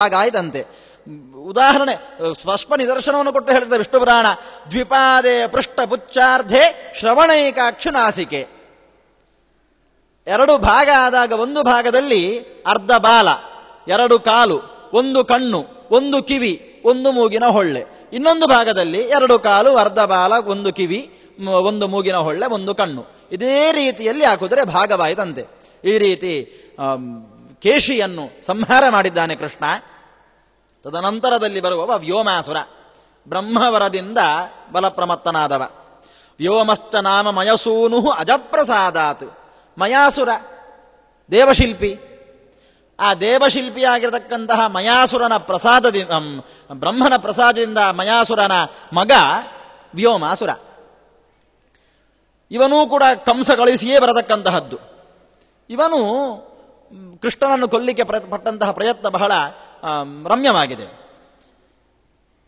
ಹಾಗಾಯ್ತಂತೆ. ಉದಾಹರಣೆ ಸ್ಪಷ್ಟ ನಿದರ್ಶನವನ್ನು ಕೊಟ್ಟು ಹೇಳ್ತದೆ ವಿಷ್ಣು ಪುರಾಣ. ದ್ವಿಪಾದೆ ಪೃಷ್ಠ ಪುಚ್ಚಾರ್ಧೆ ಶ್ರವಣೈಕಾಕ್ಷು ನಾಸಿಕೆ. ಎರಡು ಭಾಗ ಆದಾಗ ಒಂದು ಭಾಗದಲ್ಲಿ ಅರ್ಧ ಬಾಲ, ಎರಡು ಕಾಲು, ಒಂದು ಕಣ್ಣು, ಒಂದು ಕಿವಿ, ಒಂದು ಮೂಗಿನ ಹೊಳ್ಳೆ. ಇನ್ನೊಂದು ಭಾಗದಲ್ಲಿ ಎರಡು ಕಾಲು, ಅರ್ಧ ಬಾಲ, ಒಂದು ಕಿವಿ, ಒಂದು ಮೂಗಿನ ಹೊಳ್ಳೆ, ಒಂದು ಕಣ್ಣು. ಇದೇ ರೀತಿಯಲ್ಲಿ ಹಾಕಿದ್ರೆ ಭಾಗವಾಯಿತಂತೆ. ಈ ರೀತಿ ಕೇಶಿಯನ್ನು ಸಂಹಾರ ಮಾಡಿದ್ದಾನೆ ಕೃಷ್ಣ. ತದನಂತರದಲ್ಲಿ ಬರುವವ ವ್ಯೋಮಾಸುರ, ಬ್ರಹ್ಮವರದಿಂದ ಬಲಪ್ರಮತ್ತನಾದವ. ವ್ಯೋಮಶ್ಚ ನಾಮ ಮಯಸೂನು ಅಜಪ್ರಸಾದಾತ್. ಮಯಾಸುರ ದೇವಶಿಲ್ಪಿ. ಆ ದೇವಶಿಲ್ಪಿಯಾಗಿರತಕ್ಕಂತಹ ಮಯಾಸುರನ ಪ್ರಸಾದದಿಂದ, ಬ್ರಹ್ಮನ ಪ್ರಸಾದದಿಂದ ಮಯಾಸುರನ ಮಗ ವ್ಯೋಮಾಸುರ. ಇವನೂ ಕೂಡ ಕಂಸ ಕಳಿಸಿಯೇ ಬರತಕ್ಕಂತಹದ್ದು. ಇವನು ಕೃಷ್ಣನನ್ನು ಕೊಲ್ಲಿಕ್ಕೆ ಪಟ್ಟಂತಹ ಪ್ರಯತ್ನ ಬಹಳ ರಮ್ಯವಾಗಿದೆ.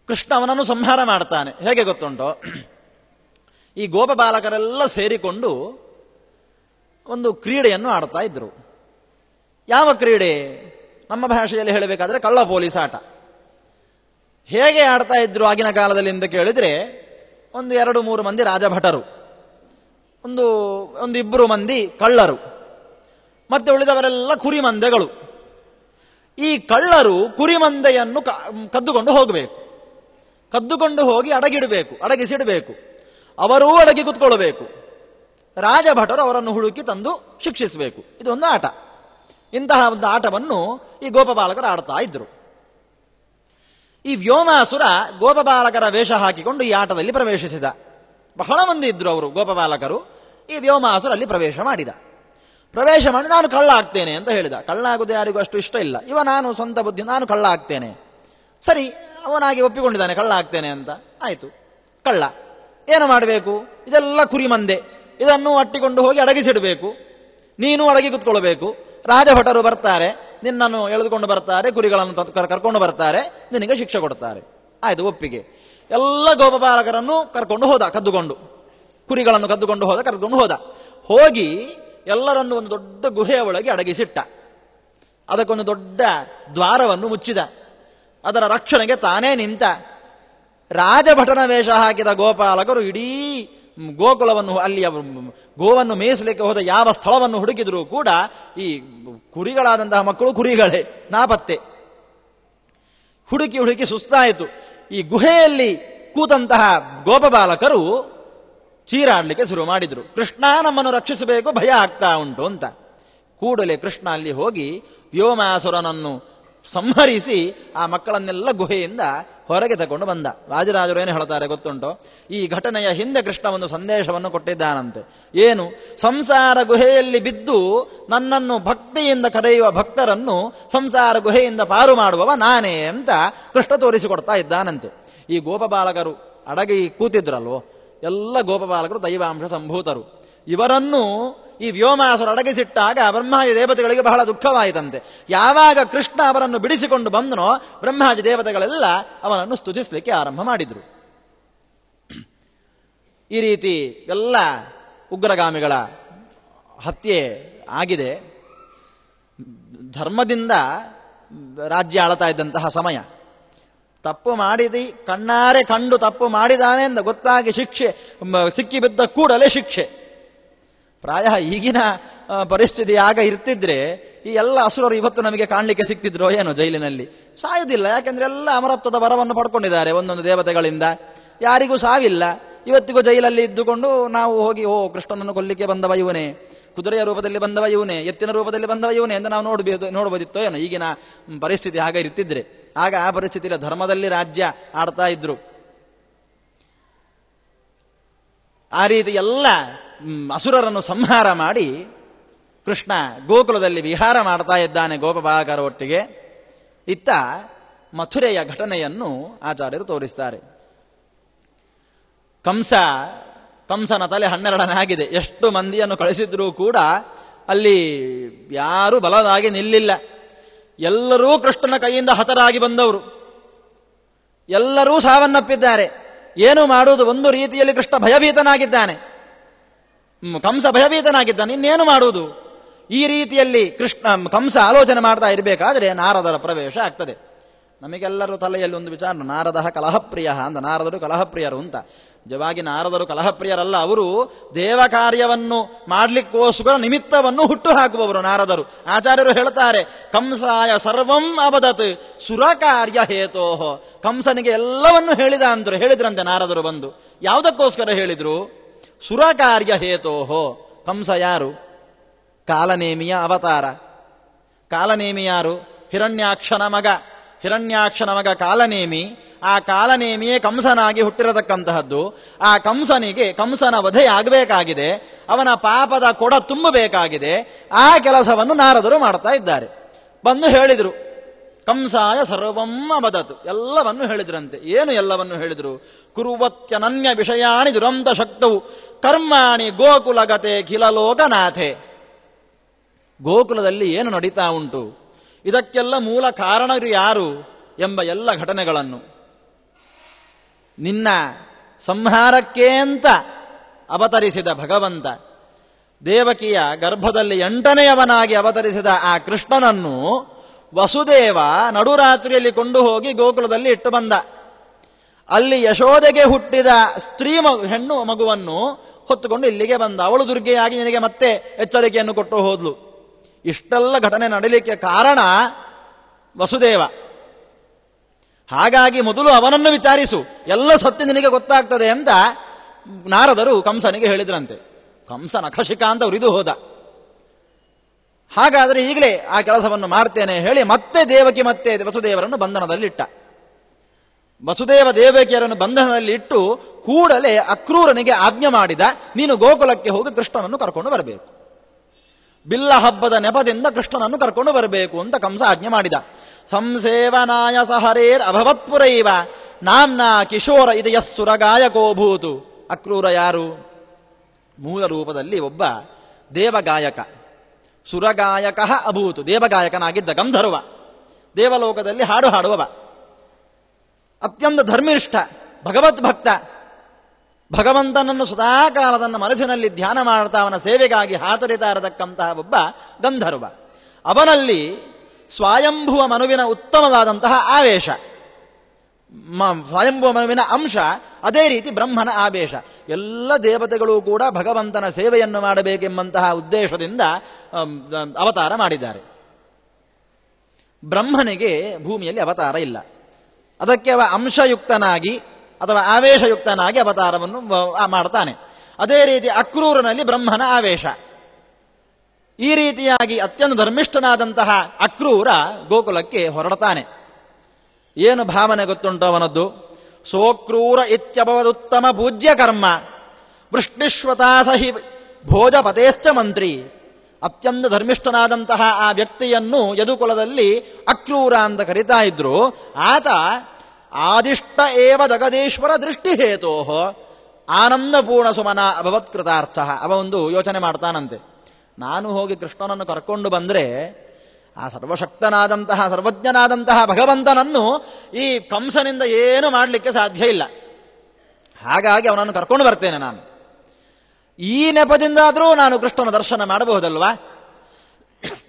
ಕೃಷ್ಣ ಅವನನ್ನು ಸಂಹಾರ ಮಾಡ್ತಾನೆ. ಹೇಗೆ ಗೊತ್ತುಂಟೋ, ಈ ಗೋಪ ಬಾಲಕರೆಲ್ಲ ಸೇರಿಕೊಂಡು ಒಂದು ಕ್ರೀಡೆಯನ್ನು ಆಡ್ತಾ ಇದ್ರು. ಯಾವ ಕ್ರೀಡೆ? ನಮ್ಮ ಭಾಷೆಯಲ್ಲಿ ಹೇಳಬೇಕಾದ್ರೆ ಕಳ್ಳ ಪೊಲೀಸ್ ಆಟ. ಹೇಗೆ ಆಡ್ತಾ ಇದ್ರು ಆಗಿನ ಕಾಲದಲ್ಲಿ ಅಂತ ಕೇಳಿದ್ರೆ, ಒಂದು 2-3 ಮಂದಿ ರಾಜಭಟರು, ಒಂದು 2 ಮಂದಿ ಕಳ್ಳರು, ಮತ್ತೆ ಉಳಿದವರೆಲ್ಲ ಕುರಿಮಂದೆಗಳು. ಈ ಕಳ್ಳರು ಕುರಿಮಂದೆಯನ್ನು ಕದ್ದುಕೊಂಡು ಹೋಗಬೇಕು. ಕದ್ದುಕೊಂಡು ಹೋಗಿ ಅಡಗಿಸಿಡಬೇಕು. ಅವರೂ ಅಡಗಿ ಕುತ್ಕೊಳ್ಬೇಕು. ರಾಜಭಟರು ಅವರನ್ನು ಹುಡುಕಿ ತಂದು ಶಿಕ್ಷಿಸಬೇಕು. ಇದೊಂದು ಆಟ. ಇಂತಹ ಒಂದು ಆಟವನ್ನು ಈ ಗೋಪಬಾಲಕರು ಆಡ್ತಾ ಇದ್ರು. ಈ ವ್ಯೋಮಾಸುರ ಗೋಪಬಾಲಕರ ವೇಷ ಹಾಕಿಕೊಂಡು ಈ ಆಟದಲ್ಲಿ ಪ್ರವೇಶಿಸಿದ. ಬಹಳ ಮಂದಿ ಇದ್ರು ಅವರು ಗೋಪಬಾಲಕರು. ಈ ವ್ಯೋಮಾಸುರ ಅಲ್ಲಿ ಪ್ರವೇಶ ಮಾಡಿ ನಾನು ಕಳ್ಳ ಆಗ್ತೇನೆ ಅಂತ ಹೇಳಿದ. ಕಳ್ಳ ಆಗುವುದು ಯಾರಿಗೂ ಅಷ್ಟು ಇಷ್ಟ ಇಲ್ಲ. ನಾನು ಸ್ವಂತ ಬುದ್ಧಿ, ನಾನು ಕಳ್ಳ ಆಗ್ತೇನೆ. ಸರಿ, ಅವನಾಗಿ ಒಪ್ಪಿಕೊಂಡಿದ್ದಾನೆ ಕಳ್ಳ ಆಗ್ತೇನೆ ಅಂತ. ಆಯ್ತು, ಕಳ್ಳ. ಏನು ಮಾಡಬೇಕು? ಇದೆಲ್ಲ ಕುರಿಮಂದೆ, ಇದನ್ನು ಅಟ್ಟಿಕೊಂಡು ಹೋಗಿ ಅಡಗಿಸಿಡಬೇಕು. ನೀನು ಅಡಗಿ ಕುತ್ಕೊಳ್ಬೇಕು. ರಾಜಭಟರು ಬರ್ತಾರೆ, ನಿನ್ನನ್ನು ಎಳೆದುಕೊಂಡು ಬರ್ತಾರೆ, ಕುರಿಗಳನ್ನು ಕರ್ಕೊಂಡು ಬರ್ತಾರೆ, ನಿನಗೆ ಶಿಕ್ಷೆ ಕೊಡ್ತಾರೆ. ಆಯ್ತು, ಒಪ್ಪಿಗೆ. ಎಲ್ಲ ಗೋಪಬಾಲಕರನ್ನು ಕರ್ಕೊಂಡು ಹೋದ, ಕುರಿಗಳನ್ನು ಕರ್ಕೊಂಡು ಹೋದ. ಹೋಗಿ ಎಲ್ಲರನ್ನು ಒಂದು ದೊಡ್ಡ ಗುಹೆಯ ಒಳಗೆ ಅಡಗಿಸಿಟ್ಟ. ಅದಕ್ಕೊಂದು ದೊಡ್ಡ ದ್ವಾರವನ್ನು ಮುಚ್ಚಿದ. ಅದರ ರಕ್ಷಣೆಗೆ ತಾನೇ ನಿಂತ. ರಾಜಭಟನ ವೇಷ ಹಾಕಿದ ಗೋಪಾಲಕರು ಇಡೀ ಗೋಕುಲವನ್ನು, ಅಲ್ಲಿಯ ಗೋವನ್ನು ಮೇಯಿಸಲಿಕ್ಕೆ ಹೋದ ಯಾವ ಸ್ಥಳವನ್ನು ಹುಡುಕಿದರೂ ಕೂಡ ಈ ಕುರಿಗಳಾದಂತಹ ಮಕ್ಕಳು ಕುರಿಗಳೇ ನಾಪತ್ತೆ. ಹುಡುಕಿ ಸುಸ್ತಾಯಿತು. ಈ ಗುಹೆಯಲ್ಲಿ ಕೂತಂತಹ ಗೋಪಬಾಲಕರು ಚೀರಾಡ್ಲಿಕ್ಕೆ ಶುರು ಮಾಡಿದ್ರು. ಕೃಷ್ಣ ನಮ್ಮನ್ನು ರಕ್ಷಿಸಬೇಕು, ಭಯ ಆಗ್ತಾ ಉಂಟು ಅಂತ. ಕೂಡಲೇ ಕೃಷ್ಣ ಅಲ್ಲಿ ಹೋಗಿ ವ್ಯೋಮಾಸುರನನ್ನು ಸಂಹರಿಸಿ ಆ ಮಕ್ಕಳನ್ನೆಲ್ಲ ಗುಹೆಯಿಂದ ಹೊರಗೆ ತಗೊಂಡು ಬಂದ. ರಾಜರಾಜರು ಏನು ಹೇಳ್ತಾರೆ ಗೊತ್ತುಂಟೋ, ಈ ಘಟನೆಯ ಹಿಂದೆ ಕೃಷ್ಣ ಒಂದು ಸಂದೇಶವನ್ನು ಕೊಟ್ಟಿದ್ದಾನಂತೆ. ಏನು? ಸಂಸಾರ ಗುಹೆಯಲ್ಲಿ ಬಿದ್ದು ನನ್ನನ್ನು ಭಕ್ತಿಯಿಂದ ಕರೆಯುವ ಭಕ್ತರನ್ನು ಸಂಸಾರ ಗುಹೆಯಿಂದ ಪಾರು ಮಾಡುವವ ನಾನೇ ಅಂತ ಕೃಷ್ಣ ತೋರಿಸಿಕೊಡ್ತಾ ಇದ್ದಾನಂತೆ. ಈ ಗೋಪಬಾಲಕರು ಅಡಗಿ ಕೂತಿದ್ರಲ್ವೋ, ಎಲ್ಲ ಗೋಪಬಾಲಕರು ದೈವಾಂಶ ಸಂಭೂತರು. ಇವರನ್ನು ಈ ವ್ಯೋಮಾಸುರ ಅಡಗಿಸಿಟ್ಟಾಗ ಬ್ರಹ್ಮಾಜಿ ದೇವತೆಗಳಿಗೆ ಬಹಳ ದುಃಖವಾಯಿತಂತೆ. ಯಾವಾಗ ಕೃಷ್ಣ ಅವರನ್ನು ಬಿಡಿಸಿಕೊಂಡು ಬಂದನೋ, ಬ್ರಹ್ಮಾಜಿ ದೇವತೆಗಳೆಲ್ಲ ಅವನನ್ನು ಸ್ತುತಿಸಲಿಕ್ಕೆ ಆರಂಭ ಮಾಡಿದ್ರು. ಈ ರೀತಿ ಎಲ್ಲ ಉಗ್ರಗಾಮಿಗಳ ಹತ್ಯೆ ಆಗಿದೆ. ಧರ್ಮದಿಂದ ರಾಜ್ಯ ಆಳ್ತಾ ಇದ್ದಂತಹ ಸಮಯ. ತಪ್ಪು ಮಾಡಿದಿ, ಕಣ್ಣಾರೆ ಕಂಡು ತಪ್ಪು ಮಾಡಿದಾನೆ ಎಂದು ಗೊತ್ತಾಗಿ ಶಿಕ್ಷೆ ಸಿಕ್ಕಿಬಿದ್ದ ಕೂಡಲೇ ಶಿಕ್ಷೆ. ಪ್ರಾಯ ಈಗಿನ ಪರಿಸ್ಥಿತಿ ಆಗ ಇರ್ತಿದ್ರೆ ಈ ಎಲ್ಲ ಅಸುರರು ಇವತ್ತು ನಮಗೆ ಕಾಣಲಿಕ್ಕೆ ಸಿಕ್ತಿದ್ರೋ ಏನೋ ಜೈಲಿನಲ್ಲಿ. ಸಾಯುವುದಿಲ್ಲ, ಯಾಕೆಂದ್ರೆ ಎಲ್ಲ ಅಮರತ್ವದ ವರವನ್ನು ಪಡ್ಕೊಂಡಿದ್ದಾರೆ ಒಂದೊಂದು ದೇವತೆಗಳಿಂದ. ಯಾರಿಗೂ ಸಾವಿಲ್ಲ. ಇವತ್ತಿಗೂ ಜೈಲಲ್ಲಿ ಇದ್ದುಕೊಂಡು ನಾವು ಹೋಗಿ ಕೃಷ್ಣನನ್ನು ಕೊಲ್ಲಿಕ್ಕೆ ಬಂದವ ಇವನೇ, ಕುದುರೆಯ ರೂಪದಲ್ಲಿ ಬಂದವ ಇವನೇ, ಎತ್ತಿನ ರೂಪದಲ್ಲಿ ಬಂದವ ಇವನೇ ಎಂದು ನಾವು ನೋಡಬಹುದಿತ್ತೋ ಏನೋ ಈಗಿನ ಪರಿಸ್ಥಿತಿ ಆಗ ಇರ್ತಿದ್ರೆ. ಆಗ ಆ ಪರಿಸ್ಥಿತಿಯಲ್ಲಿ ಧರ್ಮದಲ್ಲಿ ರಾಜ್ಯ ಆಡ್ತಾ ಇದ್ರು. ಆ ರೀತಿ ಎಲ್ಲ ಅಸುರರನ್ನು ಸಂಹಾರ ಮಾಡಿ ಕೃಷ್ಣ ಗೋಕುಲದಲ್ಲಿ ವಿಹಾರ ಮಾಡ್ತಾ ಇದ್ದಾನೆ ಗೋಪಬಾಲಕರ ಒಟ್ಟಿಗೆ. ಇತ್ತ ಮಥುರೆಯ ಘಟನೆಯನ್ನು ಆಚಾರ್ಯರು ತೋರಿಸ್ತಾರೆ. ಕಂಸನ ತಲೆ 12 ಆಗಿದೆ. ಎಷ್ಟು ಮಂದಿಯನ್ನು ಕಳಿಸಿದ್ರೂ ಕೂಡ ಅಲ್ಲಿ ಯಾರೂ ಬಲವಾಗಿ ನಿಲ್ಲಿಲ್ಲ. ಎಲ್ಲರೂ ಕೃಷ್ಣನ ಕೈಯಿಂದ ಹತರಾಗಿ ಬಂದವರು. ಎಲ್ಲರೂ ಸಾವನ್ನಪ್ಪಿದ್ದಾರೆ. ಏನು ಮಾಡುವುದು? ಒಂದು ರೀತಿಯಲ್ಲಿ ಕೃಷ್ಣ ಭಯಭೀತನಾಗಿದ್ದಾನೆ, ಕಂಸ ಭಯಭೀತನಾಗಿದ್ದಾನೆ. ಇನ್ನೇನು ಮಾಡುವುದು? ಈ ರೀತಿಯಲ್ಲಿ ಕಂಸ ಆಲೋಚನೆ ಮಾಡ್ತಾ ಇರಬೇಕಾದ್ರೆ ನಾರದರ ಪ್ರವೇಶ ಆಗ್ತದೆ. ನಮಗೆಲ್ಲರೂ ತಲೆಯಲ್ಲಿ ಒಂದು ವಿಚಾರ, ನಾರದ ಕಲಹಪ್ರಿಯ ಅಂತ. ನಾರದರು ಕಲಹಪ್ರಿಯರು ಅಂತ. ನಿಜವಾಗಿ ನಾರದರು ಕಲಹಪ್ರಿಯರಲ್ಲ, ಅವರು ದೇವ ಕಾರ್ಯವನ್ನು ಮಾಡಲಿಕ್ಕೋಸ್ಕರ ನಿಮಿತ್ತವನ್ನು ಹುಟ್ಟು ಹಾಕುವವರು ನಾರದರು. ಆಚಾರ್ಯರು ಹೇಳ್ತಾರೆ, ಕಂಸಾಯ ಸರ್ವಂ ಅವದತ್ ಸುರಕಾರ್ಯ ಹೇತೋಹ. ಕಂಸನಿಗೆ ಎಲ್ಲವನ್ನು ಹೇಳಿದ್ರಂತೆ ನಾರದರು ಬಂದು. ಯಾವುದಕ್ಕೋಸ್ಕರ ಹೇಳಿದ್ರು? ಸುರಕಾರ್ಯ ಹೇತೋಹೋ. ಕಂಸ ಯಾರು? ಕಾಲನೇಮಿಯ ಅವತಾರ. ಕಾಲನೇಮಿ ಯಾರು? ಹಿರಣ್ಯಾಕ್ಷನ ಮಗ ಕಾಲನೇಮಿ. ಆ ಕಾಲನೇಮಿಯೇ ಕಂಸನಾಗಿ ಹುಟ್ಟಿರತಕ್ಕಂತಹದ್ದು. ಆ ಕಂಸನ ವಧೆಯಾಗಬೇಕಾಗಿದೆ, ಅವನ ಪಾಪದ ಕೊಡ ತುಂಬಬೇಕಾಗಿದೆ. ಆ ಕೆಲಸವನ್ನು ನಾರದರು ಮಾಡ್ತಾ ಇದ್ದಾರೆ. ಬಂದು ಹೇಳಿದರು, ಕಂಸಾಯ ಸರ್ವಂ ಅವದತ್, ಎಲ್ಲವನ್ನು ಹೇಳಿದ್ರಂತೆ. ಏನು ಎಲ್ಲವನ್ನು ಹೇಳಿದ್ರು? ಕುರುವತ್ಯನನ್ಯ ವಿಷಯಾಣಿ ದುರಂತ ಶಕ್ತವು ಕರ್ಮಾಣಿ ಗೋಕುಲಗತೆ ಖಿಲಲೋಕನಾಥೆ. ಗೋಕುಲದಲ್ಲಿ ಏನು ನಡೀತಾ ಉಂಟು, ಇದಕ್ಕೆಲ್ಲ ಮೂಲ ಕಾರಣರು ಯಾರು ಎಂಬ ಎಲ್ಲ ಘಟನೆಗಳನ್ನು, ನಿನ್ನ ಸಂಹಾರಕ್ಕೆ ಅಂತ ಅವತರಿಸಿದ ಭಗವಂತ, ದೇವಕಿಯ ಗರ್ಭದಲ್ಲಿ 8ನೆಯವನಾಗಿ ಅವತರಿಸಿದ ಆ ಕೃಷ್ಣನನ್ನು ವಸುದೇವ ನಡುರಾತ್ರಿಯಲ್ಲಿ ಕೊಂಡು ಹೋಗಿ ಗೋಕುಲದಲ್ಲಿ ಇಟ್ಟು ಬಂದ. ಅಲ್ಲಿ ಯಶೋದೆಗೆ ಹುಟ್ಟಿದ ಹೆಣ್ಣು ಮಗುವನ್ನು ಹೊತ್ತುಕೊಂಡು ಇಲ್ಲಿಗೆ ಬಂದ. ಅವಳು ದುರ್ಗೆಯಾಗಿ ನಿನಗೆ ಮತ್ತೆ ಎಚ್ಚರಿಕೆಯನ್ನು ಕೊಟ್ಟು ಹೋದ್ಲು. ಇಷ್ಟೆಲ್ಲ ಘಟನೆ ನಡೀಲಿಕ್ಕೆ ಕಾರಣ ವಸುದೇವ. ಹಾಗಾಗಿ ಮೊದಲು ಅವನನ್ನು ವಿಚಾರಿಸು, ಎಲ್ಲ ಸತ್ಯ ನಿನಗೆ ಗೊತ್ತಾಗ್ತದೆ ಅಂತ ನಾರದರು ಕಂಸನಿಗೆ ಹೇಳಿದ್ರಂತೆ. ಕಂಸ ನಖಶಿಕ ಅಂತ ಉರಿದು ಹೋದ. ಹಾಗಾದರೆ ಈಗಲೇ ಆ ಕೆಲಸವನ್ನು ಮಾಡ್ತೇನೆ ಹೇಳಿ ಮತ್ತೆ ದೇವಕಿ ಮತ್ತೆ ವಸುದೇವರನ್ನು ಬಂಧನದಲ್ಲಿಟ್ಟ. ವಸುದೇವ ದೇವಕಿಯರನ್ನು ಬಂಧನದಲ್ಲಿ ಇಟ್ಟು ಕೂಡಲೇ ಅಕ್ರೂರನಿಗೆ ಆಜ್ಞೆ ಮಾಡಿದ, ನೀನು ಗೋಕುಲಕ್ಕೆ ಹೋಗಿ ಕೃಷ್ಣನನ್ನು ಕರ್ಕೊಂಡು ಬರಬೇಕು. ಬಿಲ್ಲ ಹಬ್ಬದ ನೆಪದಿಂದ ಕೃಷ್ಣನನ್ನು ಕರ್ಕೊಂಡು ಬರಬೇಕು ಅಂತ ಕಂಸ ಆಜ್ಞೆ ಮಾಡಿದ. ಸಂಸೇವನಾಯ ಸಹರೇರ್ ಅಭವತ್ಪುರೈವ ನಾಮ್ನ ಕಿಶೋರ ಇದೆಯ ಸುರಗಾಯಕೋಭೂತು. ಅಕ್ರೂರ ಯಾರು? ಮೂಲ ರೂಪದಲ್ಲಿ ಒಬ್ಬ ದೇವಗಾಯಕ. ಸುರಗಾಯಕ ಅಭೂತು, ದೇವಗಾಯಕನಾಗಿದ್ದ ಗಂಧರ್ವ, ದೇವಲೋಕದಲ್ಲಿ ಹಾಡು ಹಾಡುವವ, ಅತ್ಯಂತ ಧರ್ಮಿಷ್ಠ, ಭಗವದ್ಭಕ್ತ. ಭಗವಂತನನ್ನು ಸದಾಕಾಲದನ್ನ ಮನಸ್ಸಿನಲ್ಲಿ ಧ್ಯಾನ ಮಾಡ್ತಾ ಅವನ ಸೇವೆಗಾಗಿ ಹಾತೊರಿತಾ ಇರತಕ್ಕಂತಹ ಒಬ್ಬ ಗಂಧರ್ವ. ಅವನಲ್ಲಿ ಸ್ವಯಂಭುವ ಮನುವಿನ ಉತ್ತಮವಾದಂತಹ ಆವೇಶ, ಸ್ವಯಂಭುವ ಮನುವಿನ ಅಂಶ, ಅದೇ ರೀತಿ ಬ್ರಹ್ಮನ ಆವೇಶ. ಎಲ್ಲ ದೇವತೆಗಳು ಕೂಡ ಭಗವಂತನ ಸೇವೆಯನ್ನು ಮಾಡಬೇಕೆಂಬಂತಹ ಉದ್ದೇಶದಿಂದ ಅವತಾರ ಮಾಡಿದ್ದಾರೆ. ಬ್ರಹ್ಮನಿಗೆ ಭೂಮಿಯಲ್ಲಿ ಅವತಾರ ಇಲ್ಲ. ಅದಕ್ಕೆ ಅವ ಅಂಶಯುಕ್ತನಾಗಿ ಅಥವಾ ಆವೇಶಯುಕ್ತನಾಗಿ ಅವತಾರವನ್ನು ಮಾಡ್ತಾನೆ. ಅದೇ ರೀತಿ ಅಕ್ರೂರನಲ್ಲಿ ಬ್ರಹ್ಮನ ಆವೇಶ. ಈ ರೀತಿಯಾಗಿ ಅತ್ಯಂತ ಧರ್ಮಿಷ್ಠನಾದಂತಹ ಅಕ್ರೂರ ಗೋಕುಲಕ್ಕೆ ಹೊರಡ್ತಾನೆ. ಏನು ಭಾವನೆ ಗೊತ್ತುಂಟು ಅವನದ್ದು? ಸೋಕ್ರೂರ ಇತ್ಯಭವದುತ್ತಮ ಪೂಜ್ಯ ಕರ್ಮ ವೃಷ್ಣಿಶ್ವತಾಸಹಿ ಭೋಜಪತೇಶ್ಚ ಮಂತ್ರಿ. ಅತ್ಯಂತ ಧರ್ಮಿಷ್ಠನಾದಂತಹ ಆ ವ್ಯಕ್ತಿಯನ್ನು ಯದುಕುಲದಲ್ಲಿ ಅಕ್ರೂರ ಅಂತ ಕರಿತಾ ಇದ್ರು. ಆತ ಆದಿಷ್ಟ ಏವ ಜಗದೀಶ್ವರ ದೃಷ್ಟಿಹೇತೋ ಆನಂದಪೂರ್ಣ ಸುಮನ ಅಭವತ್ಕೃತಾರ್ಥ. ಅವ ಒಂದು ಯೋಚನೆ ಮಾಡ್ತಾನಂತೆ, ನಾನು ಹೋಗಿ ಕೃಷ್ಣನನ್ನು ಕರ್ಕೊಂಡು ಬಂದ್ರೆ ಆ ಸರ್ವಶಕ್ತನಾದಂತಹ ಸರ್ವಜ್ಞನಾದಂತಹ ಭಗವಂತನನ್ನು ಈ ಕಂಸನಿಂದ ಏನು ಮಾಡಲಿಕ್ಕೆ ಸಾಧ್ಯ ಇಲ್ಲ. ಹಾಗಾಗಿ ಅವನನ್ನು ಕರ್ಕೊಂಡು ಬರ್ತೇನೆ ನಾನು. ಈ ನೆಪದಿಂದಾದರೂ ನಾನು ಕೃಷ್ಣನ ದರ್ಶನ ಮಾಡಬಹುದಲ್ವಾ,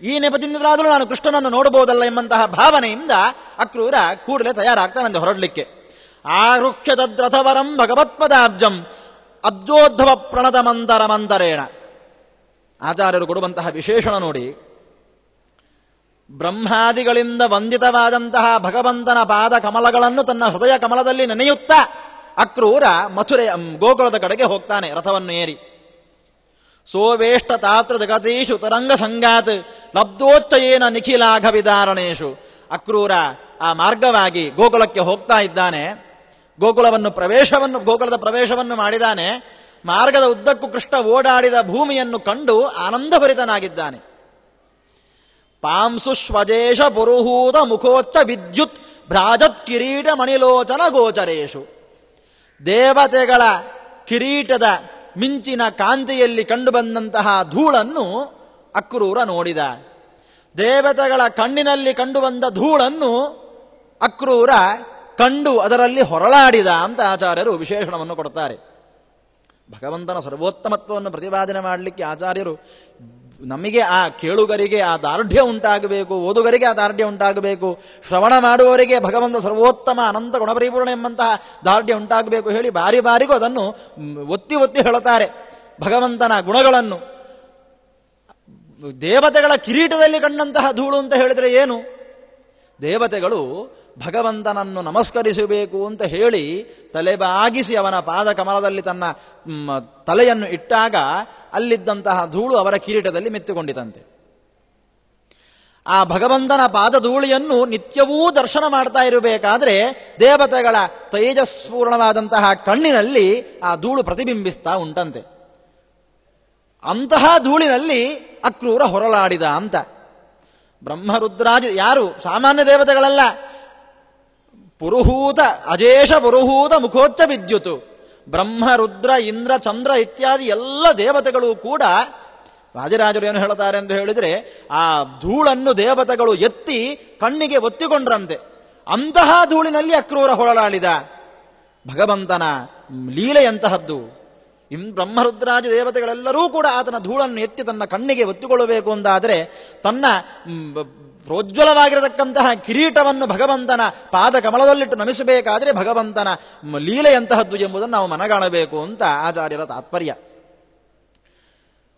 ಈ ನೆಪದಿಂದಾದರೂ ನಾನು ಕೃಷ್ಣನನ್ನು ನೋಡಬಹುದಲ್ಲ ಎಂಬಂತಹ ಭಾವನೆಯಿಂದ ಅಕ್ರೂರ ಕೂಡಲೇ ತಯಾರಾಗ್ತಾನಂತೆ ಹೊರಡಲಿಕ್ಕೆ. ಆರುಹ್ಯ ತದ್ರಥವರಂ ಭಗವತ್ಪದಾಬ್ಜಂ ಅಬ್ಜೋದ್ಭವ ಪ್ರಣತ ಮಂತರ ಮಂತರೇಣ. ಆಚಾರ್ಯರು ಕೊಡುವಂತಹ ವಿಶೇಷಣ ನೋಡಿ. ಬ್ರಹ್ಮಾದಿಗಳಿಂದ ವಂದಿತವಾದಂತಹ ಭಗವಂತನ ಪಾದ ಕಮಲಗಳನ್ನು ತನ್ನ ಹೃದಯ ಕಮಲದಲ್ಲಿ ನೆನೆಯುತ್ತಾ ಅಕ್ರೂರ ಮಥುರೆ ಗೋಕುಲದ ಕಡೆಗೆ ಹೋಗ್ತಾನೆ ರಥವನ್ನು ಏರಿ. ಸೋವೇಷ್ಟ ತಾತ್ರ ಜಗದೀಶು ತರಂಗ ಸಂಗಾತ್ ಲಬ್ಧೋಚ್ಚಯೇನ ನಿಖಿಲಾಘ ವಿದಾರಣೇಶು. ಅಕ್ರೂರ ಆ ಮಾರ್ಗವಾಗಿ ಗೋಕುಲಕ್ಕೆ ಹೋಗ್ತಾ ಇದ್ದಾನೆ. ಗೋಕುಲದ ಪ್ರವೇಶವನ್ನು ಮಾಡಿದ್ದಾನೆ. ಮಾರ್ಗದ ಉದ್ದಕ್ಕೂ ಕೃಷ್ಣ ಓಡಾಡಿದ ಭೂಮಿಯನ್ನು ಕಂಡು ಆನಂದಭರಿತನಾಗಿದ್ದಾನೆ. ಪಾಂಸು ಸ್ವಜೇಶ ಪುರುಹೂತ ಮುಖೋಚ್ಚ ವಿದ್ಯುತ್ ಭ್ರಾಜತ್ ಕಿರೀಟ ಮಣಿಲೋಚನ ಗೋಚರೇಶು. ದೇವತೆಗಳ ಕಿರೀಟದ ಮಿಂಚಿನ ಕಾಂತಿಯಲ್ಲಿ ಕಂಡುಬಂದಂತಹ ಧೂಳನ್ನು ಅಕ್ರೂರ ನೋಡಿದ. ದೇವತೆಗಳ ಕಣ್ಣಿನಲ್ಲಿ ಕಂಡುಬಂದ ಧೂಳನ್ನು ಅಕ್ರೂರ ಕಂಡು ಅದರಲ್ಲಿ ಹೊರಳಾಡಿದ ಅಂತ ಆಚಾರ್ಯರು ವಿಶೇಷಣವನ್ನು ಕೊಡ್ತಾರೆ. ಭಗವಂತನ ಸರ್ವೋತ್ತಮತ್ವವನ್ನು ಪ್ರತಿಪಾದನೆ ಮಾಡಲಿಕ್ಕೆ ಆಚಾರ್ಯರು ನಮಗೆ ಆ ಕೇಳುಗರಿಗೆ ಆ ದಾರ್ಢ್ಯ ಉಂಟಾಗಬೇಕು, ಓದುಗರಿಗೆ ಆ ದಾರ್ಢ್ಯ ಉಂಟಾಗಬೇಕು, ಶ್ರವಣ ಮಾಡುವವರಿಗೆ ಭಗವಂತ ಸರ್ವೋತ್ತಮ ಅನಂತ ಗುಣಪರಿಪೂರ್ಣ ಎಂಬಂತಹ ದಾರ್ಢ್ಯ ಉಂಟಾಗಬೇಕು ಹೇಳಿ ಬಾರಿ ಬಾರಿಗೂ ಅದನ್ನು ಒತ್ತಿ ಒತ್ತಿ ಹೇಳುತ್ತಾರೆ. ಭಗವಂತನ ಗುಣಗಳನ್ನು ದೇವತೆಗಳ ಕಿರೀಟದಲ್ಲಿ ಕಂಡಂತಹ ಧೂಳು ಅಂತ ಹೇಳಿದರೆ ಏನು? ದೇವತೆಗಳು ಭಗವಂತನನ್ನು ನಮಸ್ಕರಿಸಬೇಕು ಅಂತ ಹೇಳಿ ತಲೆಬಾಗಿಸಿ ಅವನ ಪಾದ ಕಮಲದಲ್ಲಿ ತನ್ನ ತಲೆಯನ್ನು ಇಟ್ಟಾಗ ಅಲ್ಲಿದ್ದಂತಹ ಧೂಳು ಅವರ ಕಿರೀಟದಲ್ಲಿ ಮೆತ್ತಿಕೊಂಡಿತಂತೆ. ಆ ಭಗವಂತನ ಪಾದ ಧೂಳಿಯನ್ನು ನಿತ್ಯವೂ ದರ್ಶನ ಮಾಡ್ತಾ ಇರಬೇಕಾದ್ರೆ ದೇವತೆಗಳ ತೇಜಸ್ಪೂರ್ಣವಾದಂತಹ ಕಣ್ಣಿನಲ್ಲಿ ಆ ಧೂಳು ಪ್ರತಿಬಿಂಬಿಸ್ತಾ ಉಂಟಂತೆ. ಅಂತಹ ಧೂಳಿನಲ್ಲಿ ಅಕ್ರೂರ ಹೊರಲಾಡಿದ ಅಂತ. ಬ್ರಹ್ಮರುದ್ರಾಜ ಯಾರು ಸಾಮಾನ್ಯ ದೇವತೆಗಳಲ್ಲ, ಪುರುಹೂತ ಅಜೇಷ ಪುರುಹೂತ ಮುಖೋಚ್ಚ ವಿದ್ಯುತ್, ಬ್ರಹ್ಮ ರುದ್ರ ಇಂದ್ರ ಚಂದ್ರ ಇತ್ಯಾದಿ ಎಲ್ಲ ದೇವತೆಗಳು ಕೂಡ ರಾಜರಾಜರು ಏನು ಹೇಳ್ತಾರೆ ಅಂತ ಹೇಳಿದ್ರೆ ಆ ಧೂಳನ್ನು ದೇವತೆಗಳು ಎತ್ತಿ ಕಣ್ಣಿಗೆ ಒತ್ತಿಕೊಂಡ್ರಂತೆ. ಅಂತಹ ಧೂಳಿನಲ್ಲಿ ಅಕ್ರೂರ ಹೊರಲಾಡಿದ. ಭಗವಂತನ ಲೀಲೆಯಂತಹದ್ದು. ಬ್ರಹ್ಮರುದ್ರಾಜ ದೇವತೆಗಳೆಲ್ಲರೂ ಕೂಡ ಆತನ ಧೂಳನ್ನು ಎತ್ತಿ ತನ್ನ ಕಣ್ಣಿಗೆ ಒತ್ತಿಕೊಳ್ಳಬೇಕು ಅಂತಾದರೆ ತನ್ನ ಪ್ರೋಜ್ವಲವಾಗಿರತಕ್ಕಂತಹ ಕಿರೀಟವನ್ನು ಭಗವಂತನ ಪಾದ ಕಮಲದಲ್ಲಿಟ್ಟು ನಮಿಸಬೇಕಾದರೆ ಭಗವಂತನ ಲೀಲೆಯಂತಹದ್ದು ಎಂಬುದನ್ನು ನಾವು ಮನಗಾಣಬೇಕು ಅಂತ ಆಚಾರ್ಯರ ತಾತ್ಪರ್ಯ.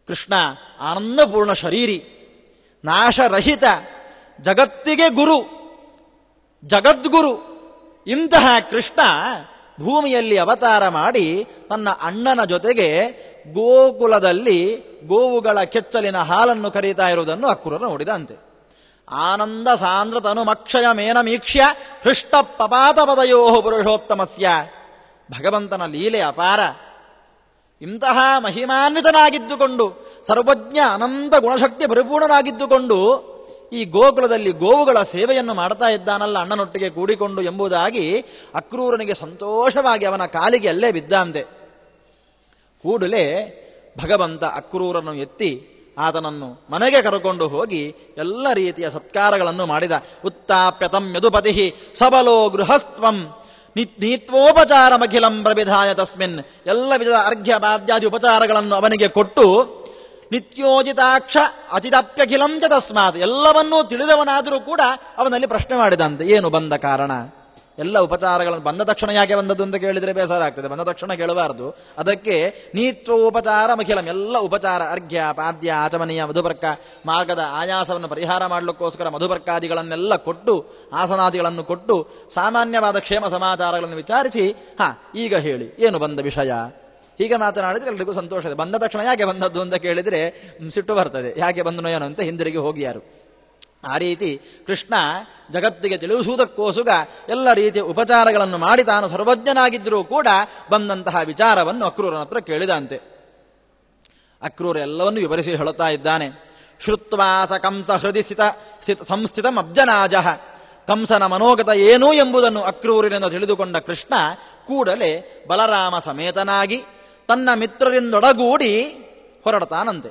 ಕೃಷ್ಣ ಆನಂದಪೂರ್ಣ ಶರೀರಿ, ನಾಶರಹಿತ, ಜಗತ್ತಿಗೆ ಗುರು, ಜಗದ್ಗುರು. ಇಂತಹ ಕೃಷ್ಣ ಭೂಮಿಯಲ್ಲಿ ಅವತಾರ ಮಾಡಿ ತನ್ನ ಅಣ್ಣನ ಜೊತೆಗೆ ಗೋಕುಲದಲ್ಲಿ ಗೋವುಗಳ ಕೆಚ್ಚಲಿನ ಹಾಲನ್ನು ಕರೀತಾ ಇರುವುದನ್ನು ಅಕ್ರೂರ ನೋಡಿದಂತೆ. ಆನಂದ ಸಾಂದ್ರ ತನುಮಕ್ಷಯ ಮೇನಮೀಕ್ಷ್ಯ ಹೃಷ್ಟ ಪಪಾತ ಪದಯೋ ಪುರುಷೋತ್ತಮಸ್ಯ. ಭಗವಂತನ ಲೀಲೆ ಅಪಾರ. ಇಂತಹ ಮಹಿಮಾನ್ವಿತನಾಗಿದ್ದುಕೊಂಡು ಸರ್ವಜ್ಞ ಅನಂತ ಗುಣಶಕ್ತಿ ಪರಿಪೂರ್ಣನಾಗಿದ್ದುಕೊಂಡು ಈ ಗೋಕುಲದಲ್ಲಿ ಗೋವುಗಳ ಸೇವೆಯನ್ನು ಮಾಡ್ತಾ ಇದ್ದಾನಲ್ಲ ಅಣ್ಣನೊಟ್ಟಿಗೆ ಕೂಡಿಕೊಂಡು ಎಂಬುದಾಗಿ ಅಕ್ರೂರನಿಗೆ ಸಂತೋಷವಾಗಿ ಅವನ ಕಾಲಿಗೆ ಅಲ್ಲೇ ಬಿದ್ದಂತೆ. ಕೂಡಲೇ ಭಗವಂತ ಅಕ್ರೂರನ್ನು ಎತ್ತಿ ಆತನನ್ನು ಮನೆಗೆ ಕರೆಕೊಂಡು ಹೋಗಿ ಎಲ್ಲ ರೀತಿಯ ಸತ್ಕಾರಗಳನ್ನು ಮಾಡಿದ. ಉತ್ತಾಪ್ಯತಂ ಯದುಪತಿ ಸಬಲೋ ಗೃಹಸ್ತ್ವಂ ನೀತ್ವೋಪಚಾರಮಖಿಲಂ ಪ್ರವಿಧಾಯ ತಸ್ಮಿನ್. ಎಲ್ಲ ವಿಧದ ಅರ್ಘ್ಯ ಪಾದ್ಯಾದಿ ಉಪಚಾರಗಳನ್ನು ಅವನಿಗೆ ಕೊಟ್ಟು ನಿತ್ಯೋಜಿತಾಕ್ಷ ಅತಿದಪ್ಯಖಿಲಂ ಚ ತಸ್ಮಾತ್, ಎಲ್ಲವನ್ನೂ ತಿಳಿದವನಾದರೂ ಕೂಡ ಅವನಲ್ಲಿ ಪ್ರಶ್ನೆ ಮಾಡಿದಂತೆ, ಏನು ಬಂದ ಕಾರಣ? ಎಲ್ಲ ಉಪಚಾರಗಳನ್ನು ಬಂದ ತಕ್ಷಣ ಯಾಕೆ ಬಂದದ್ದು ಅಂತ ಕೇಳಿದರೆ ಬೇಸರ ಆಗ್ತದೆ. ಬಂದ ತಕ್ಷಣ ಕೇಳಬಾರದು. ಅದಕ್ಕೆ ನೀತ್ವೋಪಚಾರ ಮಖಿಲಂ, ಎಲ್ಲ ಉಪಚಾರ ಅರ್ಘ್ಯ ಪಾದ್ಯ ಆಚಮನೀಯ ಮಧುಪರ್ಕ ಮಾರ್ಗದ ಆಯಾಸವನ್ನು ಪರಿಹಾರ ಮಾಡಲಿಕ್ಕೋಸ್ಕರ ಮಧುಪರ್ಕಾದಿಗಳನ್ನೆಲ್ಲ ಕೊಟ್ಟು ಆಸನಾದಿಗಳನ್ನು ಕೊಟ್ಟು ಸಾಮಾನ್ಯವಾದ ಕ್ಷೇಮ ಸಮಾಚಾರಗಳನ್ನು ವಿಚಾರಿಸಿ ಈಗ ಹೇಳಿ ಏನು ಬಂದ ವಿಷಯ. ಹೀಗೆ ಮಾತನಾಡಿದ್ರೆ ಎಲ್ರಿಗೂ ಸಂತೋಷ ಇದೆ. ಬಂದ ತಕ್ಷಣ ಯಾಕೆ ಬಂದದ್ದು ಅಂತ ಕೇಳಿದರೆ ಸಿಟ್ಟು ಬರ್ತದೆ. ಯಾಕೆ ಬಂದನೋ ಏನೋ ಅಂತ ಹಿಂದಿರುಗಿ ಹೋಗಿ ಯಾರು. ಆ ರೀತಿ ಕೃಷ್ಣ ಜಗತ್ತಿಗೆ ತಿಳಿಸುವುದಕ್ಕೋಸ್ಕರ ಎಲ್ಲ ರೀತಿಯ ಉಪಚಾರಗಳನ್ನು ಮಾಡಿ ತಾನು ಸರ್ವಜ್ಞನಾಗಿದ್ದರೂ ಕೂಡ ಬಂದಂತಹ ವಿಚಾರವನ್ನು ಅಕ್ರೂರನ ಹತ್ರ ಕೇಳಿದಂತೆ. ಅಕ್ರೂರ ಎಲ್ಲವನ್ನು ವಿವರಿಸಿ ಹೇಳುತ್ತಾ ಇದ್ದಾನೆ. ಶ್ರುತ್ವಾಸ ಕಂಸ ಹೃದಯ ಸಂಸ್ಥಿತಂ ಅಬ್ಜನಾಜ. ಕಂಸನ ಮನೋಗತ ಏನು ಎಂಬುದನ್ನು ಅಕ್ರೂರಿನಿಂದ ತಿಳಿದುಕೊಂಡ ಕೃಷ್ಣ ಕೂಡಲೇ ಬಲರಾಮ ಸಮೇತನಾಗಿ ತನ್ನ ಮಿತ್ರರಿಂದೊಡಗೂಡಿ ಹೊರಡ್ತಾನಂತೆ.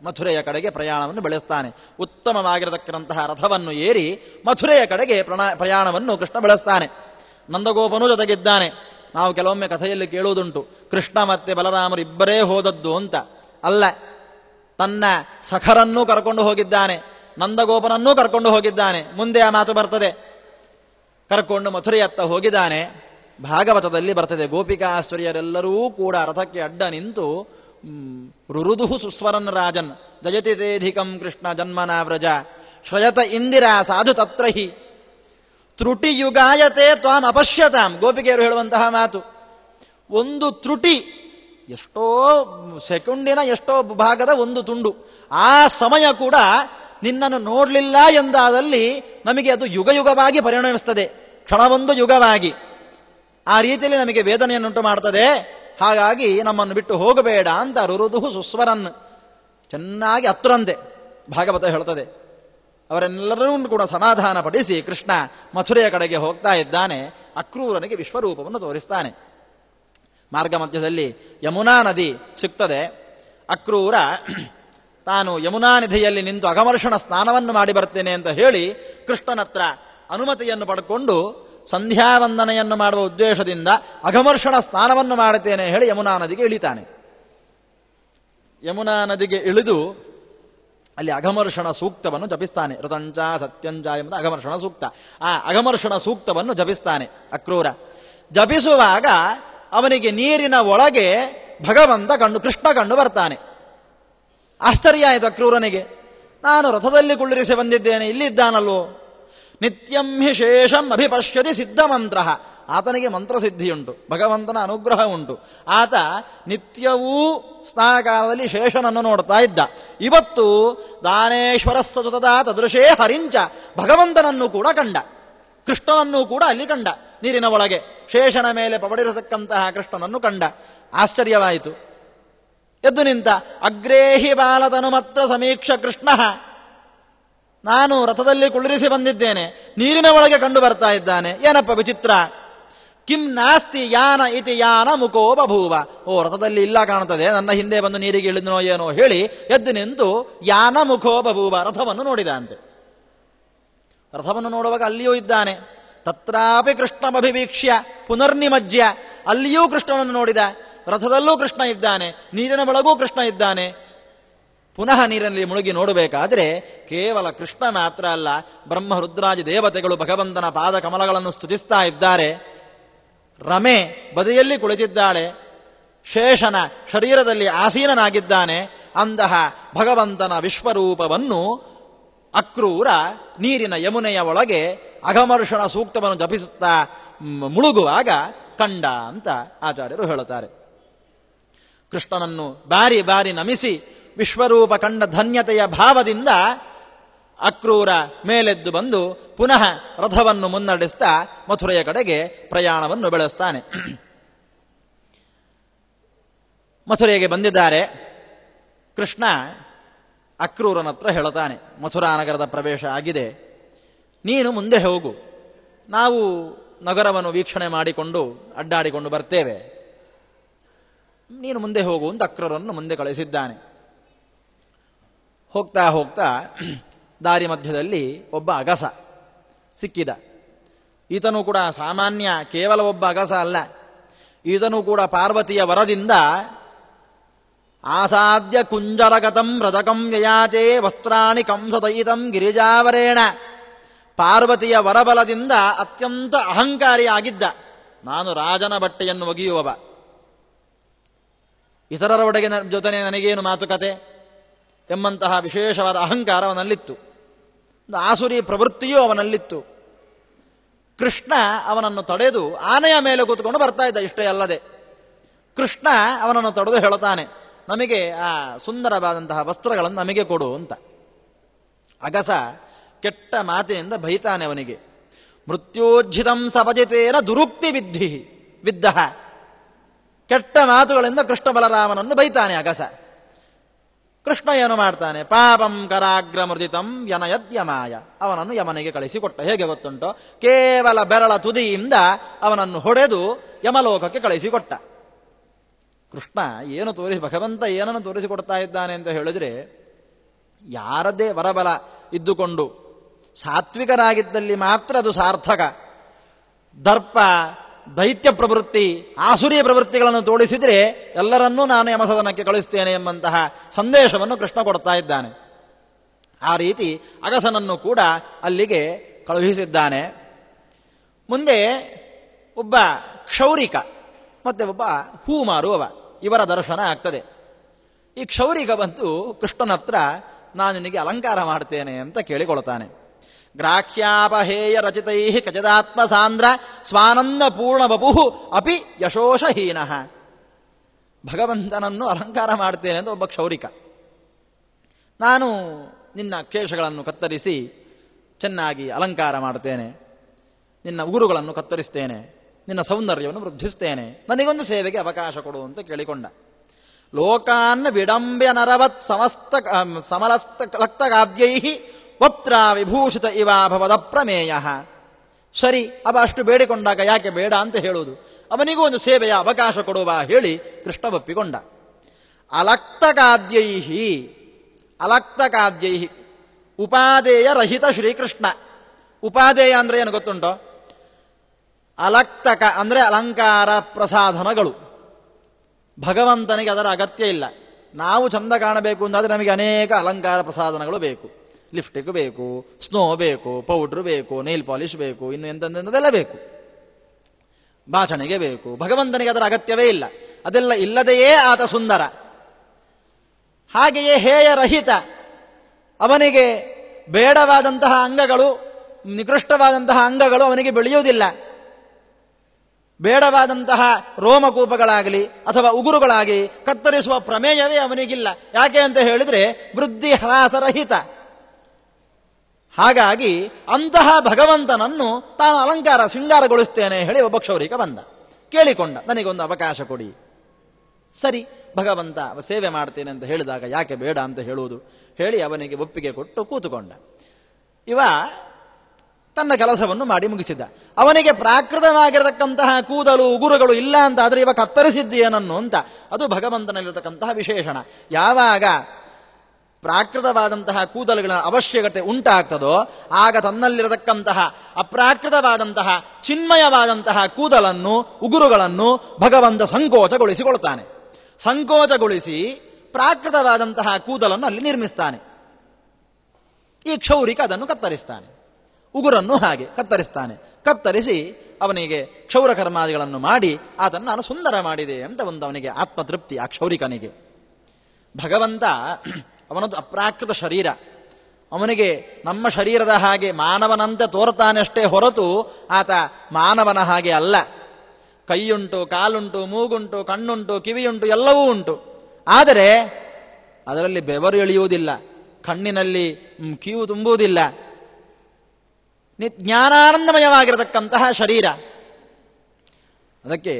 ಮಥುರೆಯ ಕಡೆಗೆ ಪ್ರಯಾಣವನ್ನು ಬೆಳೆಸ್ತಾನೆ. ಉತ್ತಮವಾಗಿರತಕ್ಕಂತಹ ರಥವನ್ನು ಏರಿ ಮಥುರೆಯ ಕಡೆಗೆ ಪ್ರಯಾಣವನ್ನು ಕೃಷ್ಣ ಬೆಳೆಸ್ತಾನೆ. ನಂದಗೋಪನೂ ಜೊತೆಗಿದ್ದಾನೆ. ನಾವು ಕೆಲವೊಮ್ಮೆ ಕಥೆಯಲ್ಲಿ ಕೇಳುವುದುಂಟು, ಕೃಷ್ಣ ಮತ್ತೆ ಬಲರಾಮರು ಇಬ್ಬರೇ ಹೋದದ್ದು ಅಂತ. ಅಲ್ಲ, ತನ್ನ ಸಖರನ್ನೂ ಕರ್ಕೊಂಡು ಹೋಗಿದ್ದಾನೆ, ನಂದಗೋಪನನ್ನೂ ಕರ್ಕೊಂಡು ಹೋಗಿದ್ದಾನೆ. ಮುಂದೆ ಆ ಮಾತು ಬರ್ತದೆ. ಕರ್ಕೊಂಡು ಮಥುರೆಯತ್ತ ಹೋಗಿದ್ದಾನೆ. ಭಾಗವತದಲ್ಲಿ ಬರ್ತದೆ, ಗೋಪಿಕಾಶ್ವರ್ಯರೆಲ್ಲರೂ ಕೂಡ ರಥಕ್ಕೆ ಅಡ್ಡ ನಿಂತು ರುರುದುಹು ಸುಸ್ವರನ್ ರಾಜನ್ ಜಯತಿ ತೇಧಿಕಂ ಕೃಷ್ಣ ಜನ್ಮನಾ ವ್ರಜ ಶ್ರಯತ ಇಂದಿರಾ ಸಾಧು ತತ್ರಹಿ ತ್ರುಟಿಯುಗಾಯತೆ ತ್ವಾಂ ಅಪಶ್ಯತಾಂ. ಗೋಪಿಕೆಯರು ಹೇಳುವಂತಹ ಮಾತು. ಒಂದು ತ್ರುಟಿ, ಎಷ್ಟೋ ಸೆಕೆಂಡಿನ ಎಷ್ಟೋ ಭಾಗದ ಒಂದು ತುಂಡು, ಆ ಸಮಯ ಕೂಡ ನಿನ್ನನ್ನು ನೋಡಲಿಲ್ಲ ಎಂದಾದಲ್ಲಿ ನಮಗೆ ಅದು ಯುಗ ಯುಗವಾಗಿ ಪರಿಣಮಿಸ್ತದೆ, ಕ್ಷಣವೊಂದು ಯುಗವಾಗಿ. ಆ ರೀತಿಯಲ್ಲಿ ನಮಗೆ ವೇದನೆಯನ್ನುಂಟು ಮಾಡ್ತದೆ. ಹಾಗಾಗಿ ನಮ್ಮನ್ನು ಬಿಟ್ಟು ಹೋಗಬೇಡ ಅಂತ ರುರುದುಹು ಸುಸ್ವರನ್ ಚೆನ್ನಾಗಿ ಹತ್ತರಂತೆ ಭಾಗವತ ಹೇಳ್ತದೆ. ಅವರೆಲ್ಲರೂ ಕೂಡ ಸಮಾಧಾನ ಪಡಿಸಿ ಕೃಷ್ಣ ಮಥುರೆಯ ಕಡೆಗೆ ಹೋಗ್ತಾ ಇದ್ದಾನೆ. ಅಕ್ರೂರನಿಗೆ ವಿಶ್ವರೂಪವನ್ನು ತೋರಿಸ್ತಾನೆ. ಮಾರ್ಗ ಮಧ್ಯದಲ್ಲಿ ಯಮುನಾ ನದಿ ಸಿಗ್ತದೆ. ಅಕ್ರೂರ ತಾನು ಯಮುನಾ ನದಿಯಲ್ಲಿ ನಿಂತು ಅಘಮರ್ಷಣ ಸ್ನಾನವನ್ನು ಮಾಡಿ ಬರ್ತೇನೆ ಅಂತ ಹೇಳಿ ಕೃಷ್ಣನತ್ರ ಅನುಮತಿಯನ್ನು ಪಡ್ಕೊಂಡು ಸಂಧ್ಯಾವಂದನೆಯನ್ನು ಮಾಡುವ ಉದ್ದೇಶದಿಂದ ಅಘಮರ್ಷಣ ಸ್ನಾನವನ್ನು ಮಾಡುತ್ತೇನೆ ಹೇಳಿ ಯಮುನಾ ನದಿಗೆ ಇಳಿತಾನೆ. ಯಮುನಾ ನದಿಗೆ ಇಳಿದು ಅಲ್ಲಿ ಅಘಮರ್ಷಣ ಸೂಕ್ತವನ್ನು ಜಪಿಸ್ತಾನೆ. ಋತಂಚ ಸತ್ಯಂಚ ಎಂಬುದು ಅಘಮರ್ಷಣ ಸೂಕ್ತ. ಆ ಅಘಮರ್ಷಣ ಸೂಕ್ತವನ್ನು ಜಪಿಸ್ತಾನೆ ಅಕ್ರೂರ. ಜಪಿಸುವಾಗ ಅವನಿಗೆ ನೀರಿನ ಒಳಗೆ ಭಗವಂತ ಕೃಷ್ಣ ಕಂಡು ಬರ್ತಾನೆ. ಆಶ್ಚರ್ಯ ಆಯಿತು ಅಕ್ರೂರನಿಗೆ. ನಾನು ರಥದಲ್ಲಿ ಕುಳ್ಳಿರಿಸಿ ಬಂದಿದ್ದೇನೆ, ಇಲ್ಲಿದ್ದಾನಲ್ವೋ. ನಿತ್ಯಂ ಹಿ ಶೇಷಂ ಅಭಿಪಶ್ಯತಿ ಸಿದ್ಧಮಂತ್ರ. ಆತನಿಗೆ ಮಂತ್ರಸಿದ್ಧಿಯುಂಟು, ಭಗವಂತನ ಅನುಗ್ರಹ ಉಂಟು. ಆತ ನಿತ್ಯವೂ ಸ್ನಾನಕಾಲದಲ್ಲಿ ಶೇಷನನ್ನು ನೋಡ್ತಾ ಇದ್ದ. ಇವತ್ತು ದಾನೇಶ್ವರ ಸತತ ತದೃಶೇ ಹರಿಂಚ, ಭಗವಂತನನ್ನು ಕೂಡ ಕಂಡ, ಕೃಷ್ಣನನ್ನು ಕೂಡ ಅಲ್ಲಿ ಕಂಡ. ನೀರಿನ ಒಳಗೆ ಶೇಷನ ಮೇಲೆ ಪವಡಿರತಕ್ಕಂತಹ ಕೃಷ್ಣನನ್ನು ಕಂಡ. ಆಶ್ಚರ್ಯವಾಯಿತು. ಎದ್ದು ನಿಂತ. ಅಗ್ರೇಹಿ ಬಾಲತನು ಮಾತ್ರ ಸಮೀಕ್ಷ ಕೃಷ್ಣ. ನಾನು ರಥದಲ್ಲಿ ಕುಳ್ಳಿರಿಸಿ ಬಂದಿದ್ದೇನೆ, ನೀರಿನ ಒಳಗೆ ಕಂಡು ಬರ್ತಾ ಇದ್ದಾನೆ, ಏನಪ್ಪ ವಿಚಿತ್ರ. ಕಿಂ ನಾಸ್ತಿ ಯಾನ ಇತಿ ಯಾನ ಮುಖೋ ಬಭೂವ. ಓ, ರಥದಲ್ಲಿ ಇಲ್ಲ ಕಾಣುತ್ತದೆ, ನನ್ನ ಹಿಂದೆ ಬಂದು ನೀರಿಗೆ ಇಳಿದನೋ ಏನೋ ಹೇಳಿ ಎದ್ದು ನಿಂತು ಯಾನ ಮುಖೋ ಬಭೂವ, ರಥವನ್ನು ನೋಡಿದ ಅಂತೆ. ರಥವನ್ನು ನೋಡುವಾಗ ಅಲ್ಲಿಯೂ ಇದ್ದಾನೆ. ತತ್ರಾಪಿ ಕೃಷ್ಣಮಭಿವೀಕ್ಷ್ಯ ಪುನರ್ನಿಮಜ್ಯ, ಅಲ್ಲಿಯೂ ಕೃಷ್ಣನನ್ನು ನೋಡಿದ. ರಥದಲ್ಲೂ ಕೃಷ್ಣ ಇದ್ದಾನೆ, ನೀರಿನ ಒಳಗೂ ಕೃಷ್ಣ ಇದ್ದಾನೆ. ಪುನಃ ನೀರಿನಲ್ಲಿ ಮುಳುಗಿ ನೋಡಬೇಕಾದ್ರೆ ಕೇವಲ ಕೃಷ್ಣ ಮಾತ್ರ ಅಲ್ಲ, ಬ್ರಹ್ಮ ರುದ್ರಾದಿ ದೇವತೆಗಳು ಭಗವಂತನ ಪಾದ ಕಮಲಗಳನ್ನು ಸ್ತುತಿಸ್ತಾ ಇದ್ದಾರೆ. ರಮೆ ಬದಿಯಲ್ಲಿ ಕುಳಿತಿದ್ದಾಳೆ, ಶೇಷನ ಶರೀರದಲ್ಲಿ ಆಸೀನನಾಗಿದ್ದಾನೆ. ಅಂತಹ ಭಗವಂತನ ವಿಶ್ವರೂಪವನ್ನು ಅಕ್ರೂರ ನೀರಿನ ಯಮುನೆಯ ಒಳಗೆ ಅಘಮರ್ಷಣ ಸೂಕ್ತವನ್ನು ಜಪಿಸುತ್ತಾ ಮುಳುಗುವಾಗ ಕಂಡ ಅಂತ ಆಚಾರ್ಯರು ಹೇಳುತ್ತಾರೆ. ಕೃಷ್ಣನನ್ನು ಬಾರಿ ಬಾರಿ ನಮಿಸಿ ವಿಶ್ವರೂಪ ಕಂಡ ಧನ್ಯತೆಯ ಭಾವದಿಂದ ಅಕ್ರೂರ ಮೇಲೆದ್ದು ಬಂದು ಪುನಃ ರಥವನ್ನು ಮುನ್ನಡೆಸ್ತಾ ಮಥುರೆಯ ಕಡೆಗೆ ಪ್ರಯಾಣವನ್ನು ಬೆಳೆಸ್ತಾನೆ. ಮಥುರೆಗೆ ಬಂದಿದ್ದಾರೆ. ಕೃಷ್ಣ ಅಕ್ರೂರನ ಹತ್ರ ಹೇಳುತ್ತಾನೆ, ಮಥುರಾ ನಗರದ ಪ್ರವೇಶ ಆಗಿದೆ, ನೀನು ಮುಂದೆ ಹೋಗು, ನಾವು ನಗರವನ್ನು ವೀಕ್ಷಣೆ ಮಾಡಿಕೊಂಡು ಅಡ್ಡಾಡಿಕೊಂಡು ಬರ್ತೇವೆ, ನೀನು ಮುಂದೆ ಹೋಗು ಅಂತ ಅಕ್ರೂರನ್ನು ಮುಂದೆ ಕಳಿಸಿದ್ದಾನೆ. ಹೋಗ್ತಾ ಹೋಗ್ತಾ ದಾರಿ ಮಧ್ಯದಲ್ಲಿ ಒಬ್ಬ ಅಗಸ ಸಿಕ್ಕಿದ. ಈತನು ಕೂಡ ಸಾಮಾನ್ಯ ಕೇವಲ ಒಬ್ಬ ಅಗಸ ಅಲ್ಲ, ಈತನು ಕೂಡ ಪಾರ್ವತಿಯ ವರದಿಂದ ಆಸಾದ್ಯ ಕುಂಜರಗತಂ ರಜಕಂ ಯಯಾಚೇ ವಸ್ತ್ರಾಣಿ ಕಂಸದಯಿತಂ ಗಿರಿಜಾವರೇಣ. ಪಾರ್ವತಿಯ ವರಬಲದಿಂದ ಅತ್ಯಂತ ಅಹಂಕಾರಿಯಾಗಿದ್ದ. ನಾನು ರಾಜನ ಬಟ್ಟೆಯನ್ನು ಒಗೆಯುವವ, ಇತರರ ಜೊತೆ ನನಗೇನು ಮಾತುಕತೆ ಎಂಬಂತಹ ವಿಶೇಷವಾದ ಅಹಂಕಾರ ಅವನಲ್ಲಿತ್ತು. ಆಸುರಿ ಪ್ರವೃತ್ತಿಯೂ ಅವನಲ್ಲಿತ್ತು. ಕೃಷ್ಣ ಅವನನ್ನು ತಡೆದು ಆನೆಯ ಮೇಲೆ ಕೂತ್ಕೊಂಡು ಬರ್ತಾ ಇದ್ದ. ಇಷ್ಟೇ ಅಲ್ಲದೆ ಕೃಷ್ಣ ಅವನನ್ನು ತಡೆದು ಹೇಳುತ್ತಾನೆ, ನಮಗೆ ಆ ಸುಂದರವಾದಂತಹ ವಸ್ತ್ರಗಳನ್ನು ನಮಗೆ ಕೊಡು ಅಂತ. ಅಗಸ ಕೆಟ್ಟ ಮಾತಿನಿಂದ ಬೈತಾನೆ ಅವನಿಗೆ. ಮೃತ್ಯೋಜ್ಜಿತಂ ಸಪಜಿತೇನ ದುರುಕ್ತಿ ವಿದ್ದ. ಕೆಟ್ಟ ಮಾತುಗಳಿಂದ ಕೃಷ್ಣ ಬಲರಾಮನನ್ನು ಬೈತಾನೆ ಅಗಸ. ಕೃಷ್ಣ ಏನು ಮಾಡ್ತಾನೆ, ಪಾಪಂ ಕರಾಗ್ರ ಮೃದಿತಂ ಯನಯದ್ಯಮಾಯ, ಅವನನ್ನು ಯಮನಿಗೆ ಕಳಿಸಿಕೊಟ್ಟ. ಹೇಗೆ ಗೊತ್ತುಂಟೋ, ಕೇವಲ ಬೆರಳ ತುದಿಯಿಂದ ಅವನನ್ನು ಹೊಡೆದು ಯಮಲೋಕಕ್ಕೆ ಕಳಿಸಿಕೊಟ್ಟ. ಕೃಷ್ಣ ಏನು ಭಗವಂತ ಏನನ್ನು ತೋರಿಸಿಕೊಡ್ತಾ ಇದ್ದಾನೆ ಅಂತ ಹೇಳಿದ್ರೆ, ಯಾರದೇ ವರಬಲ ಇದ್ದುಕೊಂಡು ಸಾತ್ವಿಕರಾಗಿದ್ದಲ್ಲಿ ಮಾತ್ರ ಅದು ಸಾರ್ಥಕ. ದರ್ಪ, ದೈತ್ಯ ಪ್ರವೃತ್ತಿ, ಆಸುರಿ ಪ್ರವೃತ್ತಿಗಳನ್ನು ತೋರಿಸಿದರೆ ಎಲ್ಲರನ್ನೂ ನಾನು ಯಮಸದನಕ್ಕೆ ಕಳಿಸ್ತೇನೆ ಎಂಬಂತಹ ಸಂದೇಶವನ್ನು ಕೃಷ್ಣ ಕೊಡ್ತಾ ಇದ್ದಾನೆ. ಆ ರೀತಿ ಅಗಸನನ್ನು ಕೂಡ ಅಲ್ಲಿಗೆ ಕಳುಹಿಸಿದ್ದಾನೆ. ಮುಂದೆ ಒಬ್ಬ ಕ್ಷೌರಿಕ ಮತ್ತೆ ಒಬ್ಬ ಹೂ ಮಾರುವವ, ಇವರ ದರ್ಶನ ಆಗ್ತದೆ. ಈ ಕ್ಷೌರಿಕ ಬಂತು ಕೃಷ್ಣನ ಹತ್ರ, ನಾನು ನಿನಗೆ ಅಲಂಕಾರ ಮಾಡ್ತೇನೆ ಅಂತ ಕೇಳಿಕೊಳ್ತಾನೆ. ಗ್ರಾಹ್ಯಾಪಹೇಯ ರಚಿತೈ ಕಚದಾತ್ಮ ಸಾಂದ್ರ ಸ್ವಾನಂದ ಪೂರ್ಣ ಬಪು ಅಪಿ ಯಶೋಷಹೀನ. ಭಗವಂತನನ್ನು ಅಲಂಕಾರ ಮಾಡ್ತೇನೆ ಅಂತ ಒಬ್ಬ ಕ್ಷೌರಿಕ. ನಾನು ನಿನ್ನ ಕೇಶಗಳನ್ನು ಕತ್ತರಿಸಿ ಚೆನ್ನಾಗಿ ಅಲಂಕಾರ ಮಾಡ್ತೇನೆ, ನಿನ್ನ ಉಗುರುಗಳನ್ನು ಕತ್ತರಿಸ್ತೇನೆ, ನಿನ್ನ ಸೌಂದರ್ಯವನ್ನು ವೃದ್ಧಿಸ್ತೇನೆ, ನನಗೊಂದು ಸೇವೆಗೆ ಅವಕಾಶ ಕೊಡು ಅಂತ ಕೇಳಿಕೊಂಡ. ಲೋಕಾನ್ ವಿಡಂಬ್ಯ ನರವತ್ ಸಮಲಸ್ತ ಲಕ್ತಗಾದ್ಯೈ ವಪ್ತ್ರ ವಿಭೂಷಿತ ಇವಾಭವದ ಪ್ರಮೇಯ. ಸರಿ, ಅವ ಅಷ್ಟು ಬೇಡಿಕೊಂಡಾಗ ಯಾಕೆ ಬೇಡ ಅಂತ ಹೇಳುವುದು, ಅವನಿಗೂ ಒಂದು ಸೇವೆಯ ಅವಕಾಶ ಕೊಡುವ ಹೇಳಿ ಕೃಷ್ಣ ಒಪ್ಪಿಕೊಂಡ. ಅಲಕ್ತಕಾದ್ಯೈಹಿ ಉಪಾದೇಯ ರಹಿತ ಶ್ರೀಕೃಷ್ಣ. ಉಪಾದೇಯ ಅಂದ್ರೆ ಏನು ಗೊತ್ತುಂಟೋ? ಅಲಕ್ತಕ ಅಂದ್ರೆ ಅಲಂಕಾರ ಪ್ರಸಾಧನಗಳು. ಭಗವಂತನಿಗೆ ಅದರ ಅಗತ್ಯ ಇಲ್ಲ. ನಾವು ಚಂದ ಕಾಣಬೇಕು ಅಂತಾದರೆ ನಮಗೆ ಅನೇಕ ಅಲಂಕಾರ ಪ್ರಸಾದನಗಳು ಬೇಕು. ಲಿಪ್ಸ್ಟಿಕ್ ಬೇಕು, ಸ್ನೋ ಬೇಕು, ಪೌಡ್ರ್ ಬೇಕು, ನೈಲ್ ಪಾಲಿಶ್ ಬೇಕು, ಇನ್ನು ಎಂತೆಂತೆಲ್ಲ ಬೇಕು, ಭಾಷಣಿಗೆ ಬೇಕು. ಭಗವಂತನಿಗೆ ಅದರ ಅಗತ್ಯವೇ ಇಲ್ಲ. ಅದೆಲ್ಲ ಇಲ್ಲದೆಯೇ ಆತ ಸುಂದರ. ಹಾಗೆಯೇ ಹೇಯರಹಿತ, ಅವನಿಗೆ ಬೇಡವಾದಂತಹ ಅಂಗಗಳು, ನಿಕೃಷ್ಟವಾದಂತಹ ಅಂಗಗಳು ಅವನಿಗೆ ಬೆಳೆಯುವುದಿಲ್ಲ. ಬೇಡವಾದಂತಹ ರೋಮಕೂಪಗಳಾಗಲಿ ಅಥವಾ ಉಗುರುಗಳಾಗಿ ಕತ್ತರಿಸುವ ಪ್ರಮೇಯವೇ ಅವನಿಗಿಲ್ಲ. ಯಾಕೆ ಅಂತ ಹೇಳಿದ್ರೆ ವೃದ್ಧಿ ಹ್ರಾಸರಹಿತ. ಹಾಗಾಗಿ ಅಂತಹ ಭಗವಂತನನ್ನು ತಾನು ಅಲಂಕಾರ ಶೃಂಗಾರಗೊಳಿಸ್ತೇನೆ ಹೇಳಿ ಒಬ್ಬ ಕ್ಷೌರಿಕ ಬಂದ, ಕೇಳಿಕೊಂಡ, ನನಗೊಂದು ಅವಕಾಶ ಕೊಡಿ. ಸರಿ, ಭಗವಂತ ಸೇವೆ ಮಾಡ್ತೇನೆ ಅಂತ ಹೇಳಿದಾಗ ಯಾಕೆ ಬೇಡ ಅಂತ ಹೇಳುವುದು ಹೇಳಿ ಅವನಿಗೆ ಒಪ್ಪಿಗೆ ಕೊಟ್ಟು ಕೂತುಕೊಂಡ. ಇವ ತನ್ನ ಕೆಲಸವನ್ನು ಮಾಡಿ ಮುಗಿಸಿದ. ಅವನಿಗೆ ಪ್ರಾಕೃತವಾಗಿರತಕ್ಕಂತಹ ಕೂದಲು ಉಗುರುಗಳು ಇಲ್ಲ ಅಂತ ಆದರೆ ಇವ ಕತ್ತರಿಸಿದ್ದೇನನ್ನು ಅಂತ, ಅದು ಭಗವಂತನಲ್ಲಿರತಕ್ಕಂತಹ ವಿಶೇಷಣ. ಯಾವಾಗ ಪ್ರಾಕೃತವಾದಂತಹ ಕೂದಲುಗಳ ಅವಶ್ಯಕತೆ ಉಂಟಾಗ್ತದೋ ಆಗ ತನ್ನಲ್ಲಿರತಕ್ಕಂತಹ ಅಪ್ರಾಕೃತವಾದಂತಹ ಚಿನ್ಮಯವಾದಂತಹ ಕೂದಲನ್ನು, ಉಗುರುಗಳನ್ನು ಭಗವಂತ ಸಂಕೋಚಗೊಳಿಸಿಕೊಳ್ತಾನೆ. ಸಂಕೋಚಗೊಳಿಸಿ ಪ್ರಾಕೃತವಾದಂತಹ ಕೂದಲನ್ನು ಅಲ್ಲಿ ನಿರ್ಮಿಸ್ತಾನೆ. ಈ ಕ್ಷೌರಿಕ ಅದನ್ನು ಕತ್ತರಿಸ್ತಾನೆ. ಉಗುರನ್ನು ಹಾಗೆ ಕತ್ತರಿಸ್ತಾನೆ. ಕತ್ತರಿಸಿ ಅವನಿಗೆ ಕ್ಷೌರ ಕರ್ಮಾದಿಗಳನ್ನು ಮಾಡಿ ಆತನ್ನು ನಾನು ಸುಂದರ ಮಾಡಿದೆ ಅಂತ ಒಂದು ಅವನಿಗೆ ಆತ್ಮತೃಪ್ತಿ ಆ ಕ್ಷೌರಿಕನಿಗೆ. ಭಗವಂತ ಅವನದ್ದು ಅಪ್ರಾಕೃತ ಶರೀರ. ಅವನಿಗೆ ನಮ್ಮ ಶರೀರದ ಹಾಗೆ ಮಾನವನಂತೆ ತೋರ್ತಾನಷ್ಟೇ ಹೊರತು ಆತ ಮಾನವನ ಹಾಗೆ ಅಲ್ಲ. ಕೈಯುಂಟು, ಕಾಲುಂಟು, ಮೂಗುಂಟು, ಕಣ್ಣುಂಟು, ಕಿವಿಯುಂಟು, ಎಲ್ಲವೂ ಉಂಟು. ಆದರೆ ಅದರಲ್ಲಿ ಬೆವರು ಎಳೆಯುವುದಿಲ್ಲ, ಕಣ್ಣಿನಲ್ಲಿ ಕಿವು ತುಂಬುವುದಿಲ್ಲ. ಜ್ಞಾನಾನಂದಮಯವಾಗಿರತಕ್ಕಂತಹ ಶರೀರ. ಅದಕ್ಕೆ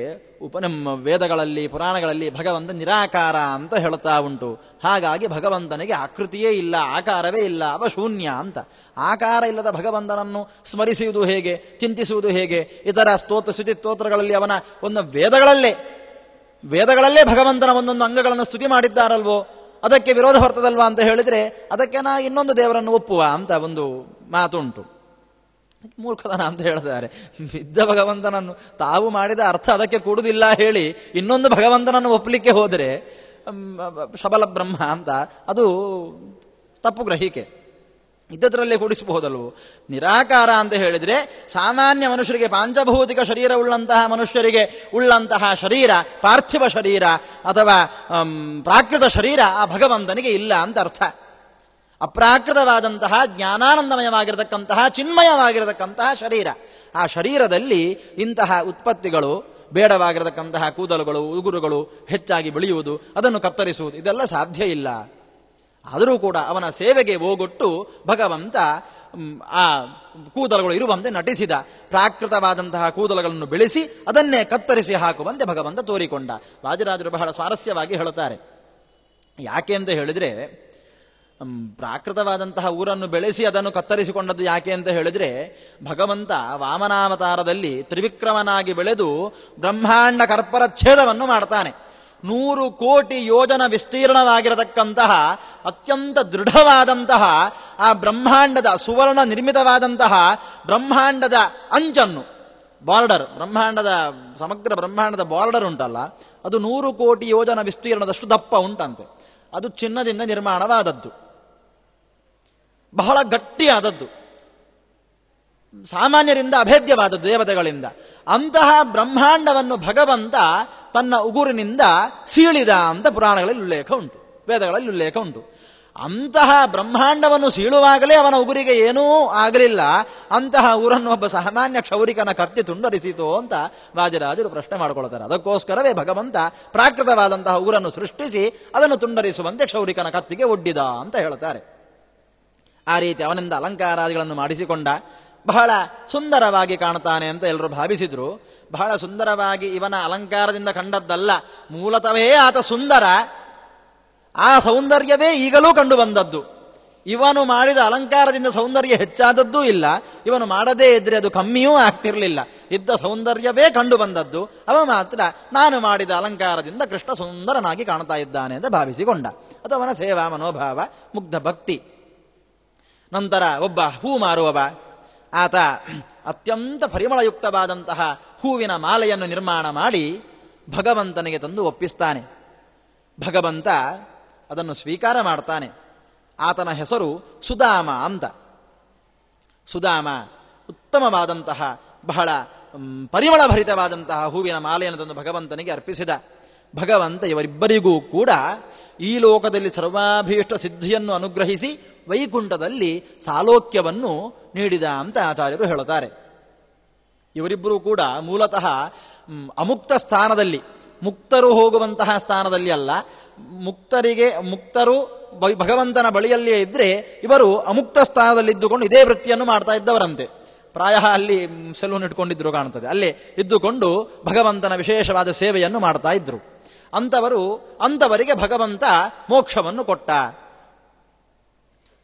ನಮ್ಮ ವೇದಗಳಲ್ಲಿ, ಪುರಾಣಗಳಲ್ಲಿ ಭಗವಂತ ನಿರಾಕಾರ ಅಂತ ಹೇಳ್ತಾ ಉಂಟು. ಹಾಗಾಗಿ ಭಗವಂತನಿಗೆ ಆಕೃತಿಯೇ ಇಲ್ಲ, ಆಕಾರವೇ ಇಲ್ಲ, ಅವ ಶೂನ್ಯ ಅಂತ. ಆಕಾರ ಇಲ್ಲದ ಭಗವಂತನನ್ನು ಸ್ಮರಿಸುವುದು ಹೇಗೆ, ಚಿಂತಿಸುವುದು ಹೇಗೆ? ಇತರ ಸ್ತುತಿ ಸ್ತೋತ್ರಗಳಲ್ಲಿ ಅವನ ಒಂದು ವೇದಗಳಲ್ಲೇ ಭಗವಂತನ ಒಂದೊಂದು ಅಂಗಗಳನ್ನು ಸ್ತುತಿ ಮಾಡಿದ್ದಾರಲ್ವೋ, ಅದಕ್ಕೆ ವಿರೋಧ ಬರ್ತದಲ್ವಾ ಅಂತ ಹೇಳಿದ್ರೆ ಅದಕ್ಕೆ ಇನ್ನೊಂದು ದೇವರನ್ನು ಒಪ್ಪುವ ಅಂತ ಒಂದು ಮಾತುಂಟು. ಮೂರ್ಖತನ ಅಂತ ಹೇಳ್ತಾರೆ. ಇದ್ದ ಭಗವಂತನನ್ನು ತಾವು ಮಾಡಿದ ಅರ್ಥ ಅದಕ್ಕೆ ಕೂಡುವುದಿಲ್ಲ ಹೇಳಿ ಇನ್ನೊಂದು ಭಗವಂತನನ್ನು ಒಪ್ಪಲಿಕ್ಕೆ ಹೋದರೆ ಶಬಲ ಬ್ರಹ್ಮ ಅಂತ ಅದು ತಪ್ಪು ಗ್ರಹಿಕೆ. ಇದ್ದದ್ರಲ್ಲೇ ಕೂಡಿಸಬಹುದಲ್ವ. ನಿರಾಕಾರ ಅಂತ ಹೇಳಿದ್ರೆ ಸಾಮಾನ್ಯ ಮನುಷ್ಯರಿಗೆ, ಪಾಂಚಭೌತಿಕ ಶರೀರ ಉಳ್ಳಂತಹ ಮನುಷ್ಯರಿಗೆ ಉಳ್ಳಂತಹ ಶರೀರ, ಪಾರ್ಥಿವ ಶರೀರ ಅಥವಾ ಪ್ರಾಕೃತ ಶರೀರ ಆ ಭಗವಂತನಿಗೆ ಇಲ್ಲ ಅಂತ ಅರ್ಥ. ಅಪ್ರಾಕೃತವಾದಂತಹ ಜ್ಞಾನಾನಂದಮಯವಾಗಿರತಕ್ಕಂತಹ ಚಿನ್ಮಯವಾಗಿರತಕ್ಕಂತಹ ಶರೀರ. ಆ ಶರೀರದಲ್ಲಿ ಇಂತಹ ಉತ್ಪತ್ತಿಗಳು, ಬೇಡವಾಗಿರತಕ್ಕಂತಹ ಕೂದಲುಗಳು, ಉಗುರುಗಳು ಹೆಚ್ಚಾಗಿ ಬೆಳೆಯುವುದು, ಅದನ್ನು ಕತ್ತರಿಸುವುದು ಇದೆಲ್ಲ ಸಾಧ್ಯ ಇಲ್ಲ. ಆದರೂ ಕೂಡ ಅವನ ಸೇವೆಗೆ ಹೋಗೊಟ್ಟು ಭಗವಂತ ಆ ಕೂದಲುಗಳು ಇರುವಂತೆ ನಟಿಸಿದ. ಪ್ರಾಕೃತವಾದಂತಹ ಕೂದಲುಗಳನ್ನು ಬೆಳೆಸಿ ಅದನ್ನೇ ಕತ್ತರಿಸಿ ಹಾಕುವಂತೆ ಭಗವಂತ ತೋರಿಕೊಂಡ. ವಾದಿರಾಜರು ಬಹಳ ಸ್ವಾರಸ್ಯವಾಗಿ ಹೇಳುತ್ತಾರೆ. ಯಾಕೆ ಅಂತ ಹೇಳಿದ್ರೆ, ಪ್ರಾಕೃತವಾದಂತಹ ಊರನ್ನು ಬೆಳೆಸಿ ಅದನ್ನು ಕತ್ತರಿಸಿಕೊಂಡದ್ದು ಯಾಕೆ ಅಂತ ಹೇಳಿದ್ರೆ, ಭಗವಂತ ವಾಮನಾವತಾರದಲ್ಲಿ ತ್ರಿವಿಕ್ರಮನಾಗಿ ಬೆಳೆದು ಬ್ರಹ್ಮಾಂಡ ಕರ್ಪರಚ್ಛೇದವನ್ನು ಮಾಡ್ತಾನೆ. 100 ಕೋಟಿ ಯೋಜನ ವಿಸ್ತೀರ್ಣವಾಗಿರತಕ್ಕಂತಹ ಅತ್ಯಂತ ದೃಢವಾದಂತಹ ಆ ಬ್ರಹ್ಮಾಂಡದ ಸುವರ್ಣ ನಿರ್ಮಿತವಾದಂತಹ ಬ್ರಹ್ಮಾಂಡದ ಅಂಚನ್ನು, ಬಾರ್ಡರ್, ಸಮಗ್ರ ಬ್ರಹ್ಮಾಂಡದ ಬಾರ್ಡರ್ ಉಂಟಲ್ಲ, ಅದು 100 ಕೋಟಿ ಯೋಜನ ವಿಸ್ತೀರ್ಣದಷ್ಟು ದಪ್ಪ ಉಂಟಂತೆ. ಅದು ಚಿನ್ನದಿಂದ ನಿರ್ಮಾಣವಾದದ್ದು, ಬಹಳ ಗಟ್ಟಿಯಾದದ್ದು, ಸಾಮಾನ್ಯರಿಂದ ಅಭೇದ್ಯವಾದದ್ದು, ದೇವತೆಗಳಿಂದ. ಅಂತಹ ಬ್ರಹ್ಮಾಂಡವನ್ನು ಭಗವಂತ ತನ್ನ ಉಗುರಿನಿಂದ ಸೀಳಿದ ಅಂತ ಪುರಾಣಗಳಲ್ಲಿ ಉಲ್ಲೇಖ ಉಂಟು, ವೇದಗಳಲ್ಲಿ ಉಲ್ಲೇಖ ಉಂಟು. ಅಂತಹ ಬ್ರಹ್ಮಾಂಡವನ್ನು ಸೀಳುವಾಗಲೇ ಅವನ ಉಗುರಿಗೆ ಏನೂ ಆಗಲಿಲ್ಲ. ಅಂತಹ ಊರನ್ನು ಒಬ್ಬ ಸಾಮಾನ್ಯ ಕ್ಷೌರಿಕನ ಕತ್ತಿ ತುಂಡರಿಸಿತು ಅಂತ ವಾದಿರಾಜರು ಪ್ರಶ್ನೆ ಮಾಡಿಕೊಳ್ತಾರೆ. ಅದಕ್ಕೋಸ್ಕರವೇ ಭಗವಂತ ಪ್ರಾಕೃತವಾದಂತಹ ಊರನ್ನು ಸೃಷ್ಟಿಸಿ ಅದನ್ನು ತುಂಡರಿಸುವಂತೆ ಕ್ಷೌರಿಕನ ಕತ್ತಿಗೆ ಒಡ್ಡಿದ ಅಂತ ಹೇಳ್ತಾರೆ. ಆ ರೀತಿ ಅವನಿಂದ ಅಲಂಕಾರಾದಿಗಳನ್ನು ಮಾಡಿಸಿಕೊಂಡ. ಬಹಳ ಸುಂದರವಾಗಿ ಕಾಣ್ತಾನೆ ಅಂತ ಎಲ್ಲರೂ ಭಾವಿಸಿದ್ರು. ಬಹಳ ಸುಂದರವಾಗಿ ಇವನ ಅಲಂಕಾರದಿಂದ ಕಂಡದ್ದಲ್ಲ, ಮೂಲತವೇ ಆತ ಸುಂದರ. ಆ ಸೌಂದರ್ಯವೇ ಈಗಲೂ ಕಂಡು ಬಂದದ್ದು. ಇವನು ಮಾಡಿದ ಅಲಂಕಾರದಿಂದ ಸೌಂದರ್ಯ ಹೆಚ್ಚಾದದ್ದೂ ಇಲ್ಲ, ಇವನು ಮಾಡದೇ ಇದ್ರೆ ಅದು ಕಮ್ಮಿಯೂ ಆಗ್ತಿರ್ಲಿಲ್ಲ. ಇದ್ದ ಸೌಂದರ್ಯವೇ ಕಂಡು ಬಂದದ್ದು. ಅವ ಮಾತ್ರ ನಾನು ಮಾಡಿದ ಅಲಂಕಾರದಿಂದ ಕೃಷ್ಣ ಸುಂದರನಾಗಿ ಕಾಣ್ತಾ ಇದ್ದಾನೆ ಅಂತ ಭಾವಿಸಿಕೊಂಡ. ಅದು ಅವನ ಸೇವಾ ಮನೋಭಾವ, ಮುಗ್ಧ ಭಕ್ತಿ. ನಂತರ ಒಬ್ಬ ಹೂ ಮಾರುವವ, ಆತ ಅತ್ಯಂತ ಪರಿಮಳಯುಕ್ತವಾದಂತಹ ಹೂವಿನ ಮಾಲೆಯನ್ನು ನಿರ್ಮಾಣ ಮಾಡಿ ಭಗವಂತನಿಗೆ ತಂದು ಒಪ್ಪಿಸ್ತಾನೆ. ಭಗವಂತ ಅದನ್ನು ಸ್ವೀಕಾರ ಮಾಡ್ತಾನೆ. ಆತನ ಹೆಸರು ಸುಧಾಮ ಅಂತ. ಸುಧಾಮ ಉತ್ತಮವಾದಂತಹ ಬಹಳ ಪರಿಮಳಭರಿತವಾದಂತಹ ಹೂವಿನ ಮಾಲೆಯನ್ನು ತಂದು ಭಗವಂತನಿಗೆ ಅರ್ಪಿಸಿದ. ಭಗವಂತ ಇವರಿಬ್ಬರಿಗೂ ಕೂಡ ಈ ಲೋಕದಲ್ಲಿ ಸರ್ವಾಭೀಷ್ಟ ಸಿದ್ಧಿಯನ್ನು ಅನುಗ್ರಹಿಸಿ ವೈಕುಂಠದಲ್ಲಿ ಸಾಲೋಕ್ಯವನ್ನು ನೀಡಿದ ಅಂತ ಆಚಾರ್ಯರು ಹೇಳುತ್ತಾರೆ. ಇವರಿಬ್ಬರೂ ಕೂಡ ಮೂಲತಃ ಅಮುಕ್ತ ಸ್ಥಾನದಲ್ಲಿ, ಮುಕ್ತರು ಹೋಗುವಂತಹ ಸ್ಥಾನದಲ್ಲಿ ಅಲ್ಲ, ಮುಕ್ತರು ಭಗವಂತನ ಬಳಿಯಲ್ಲಿಯೇ ಇದ್ರೆ ಇವರು ಅಮುಕ್ತ ಸ್ಥಾನದಲ್ಲಿದ್ದುಕೊಂಡು ಇದೇ ವೃತ್ತಿಯನ್ನು ಮಾಡ್ತಾ ಇದ್ದವರಂತೆ. ಪ್ರಾಯ ಅಲ್ಲಿ ಸೆಲೂನ್ ಇಟ್ಕೊಂಡಿದ್ರು ಕಾಣುತ್ತದೆ, ಅಲ್ಲೇ ಇದ್ದುಕೊಂಡು ಭಗವಂತನ ವಿಶೇಷವಾದ ಸೇವೆಯನ್ನು ಮಾಡ್ತಾ ಇದ್ರು. ಅಂತವರಿಗೆ ಭಗವಂತ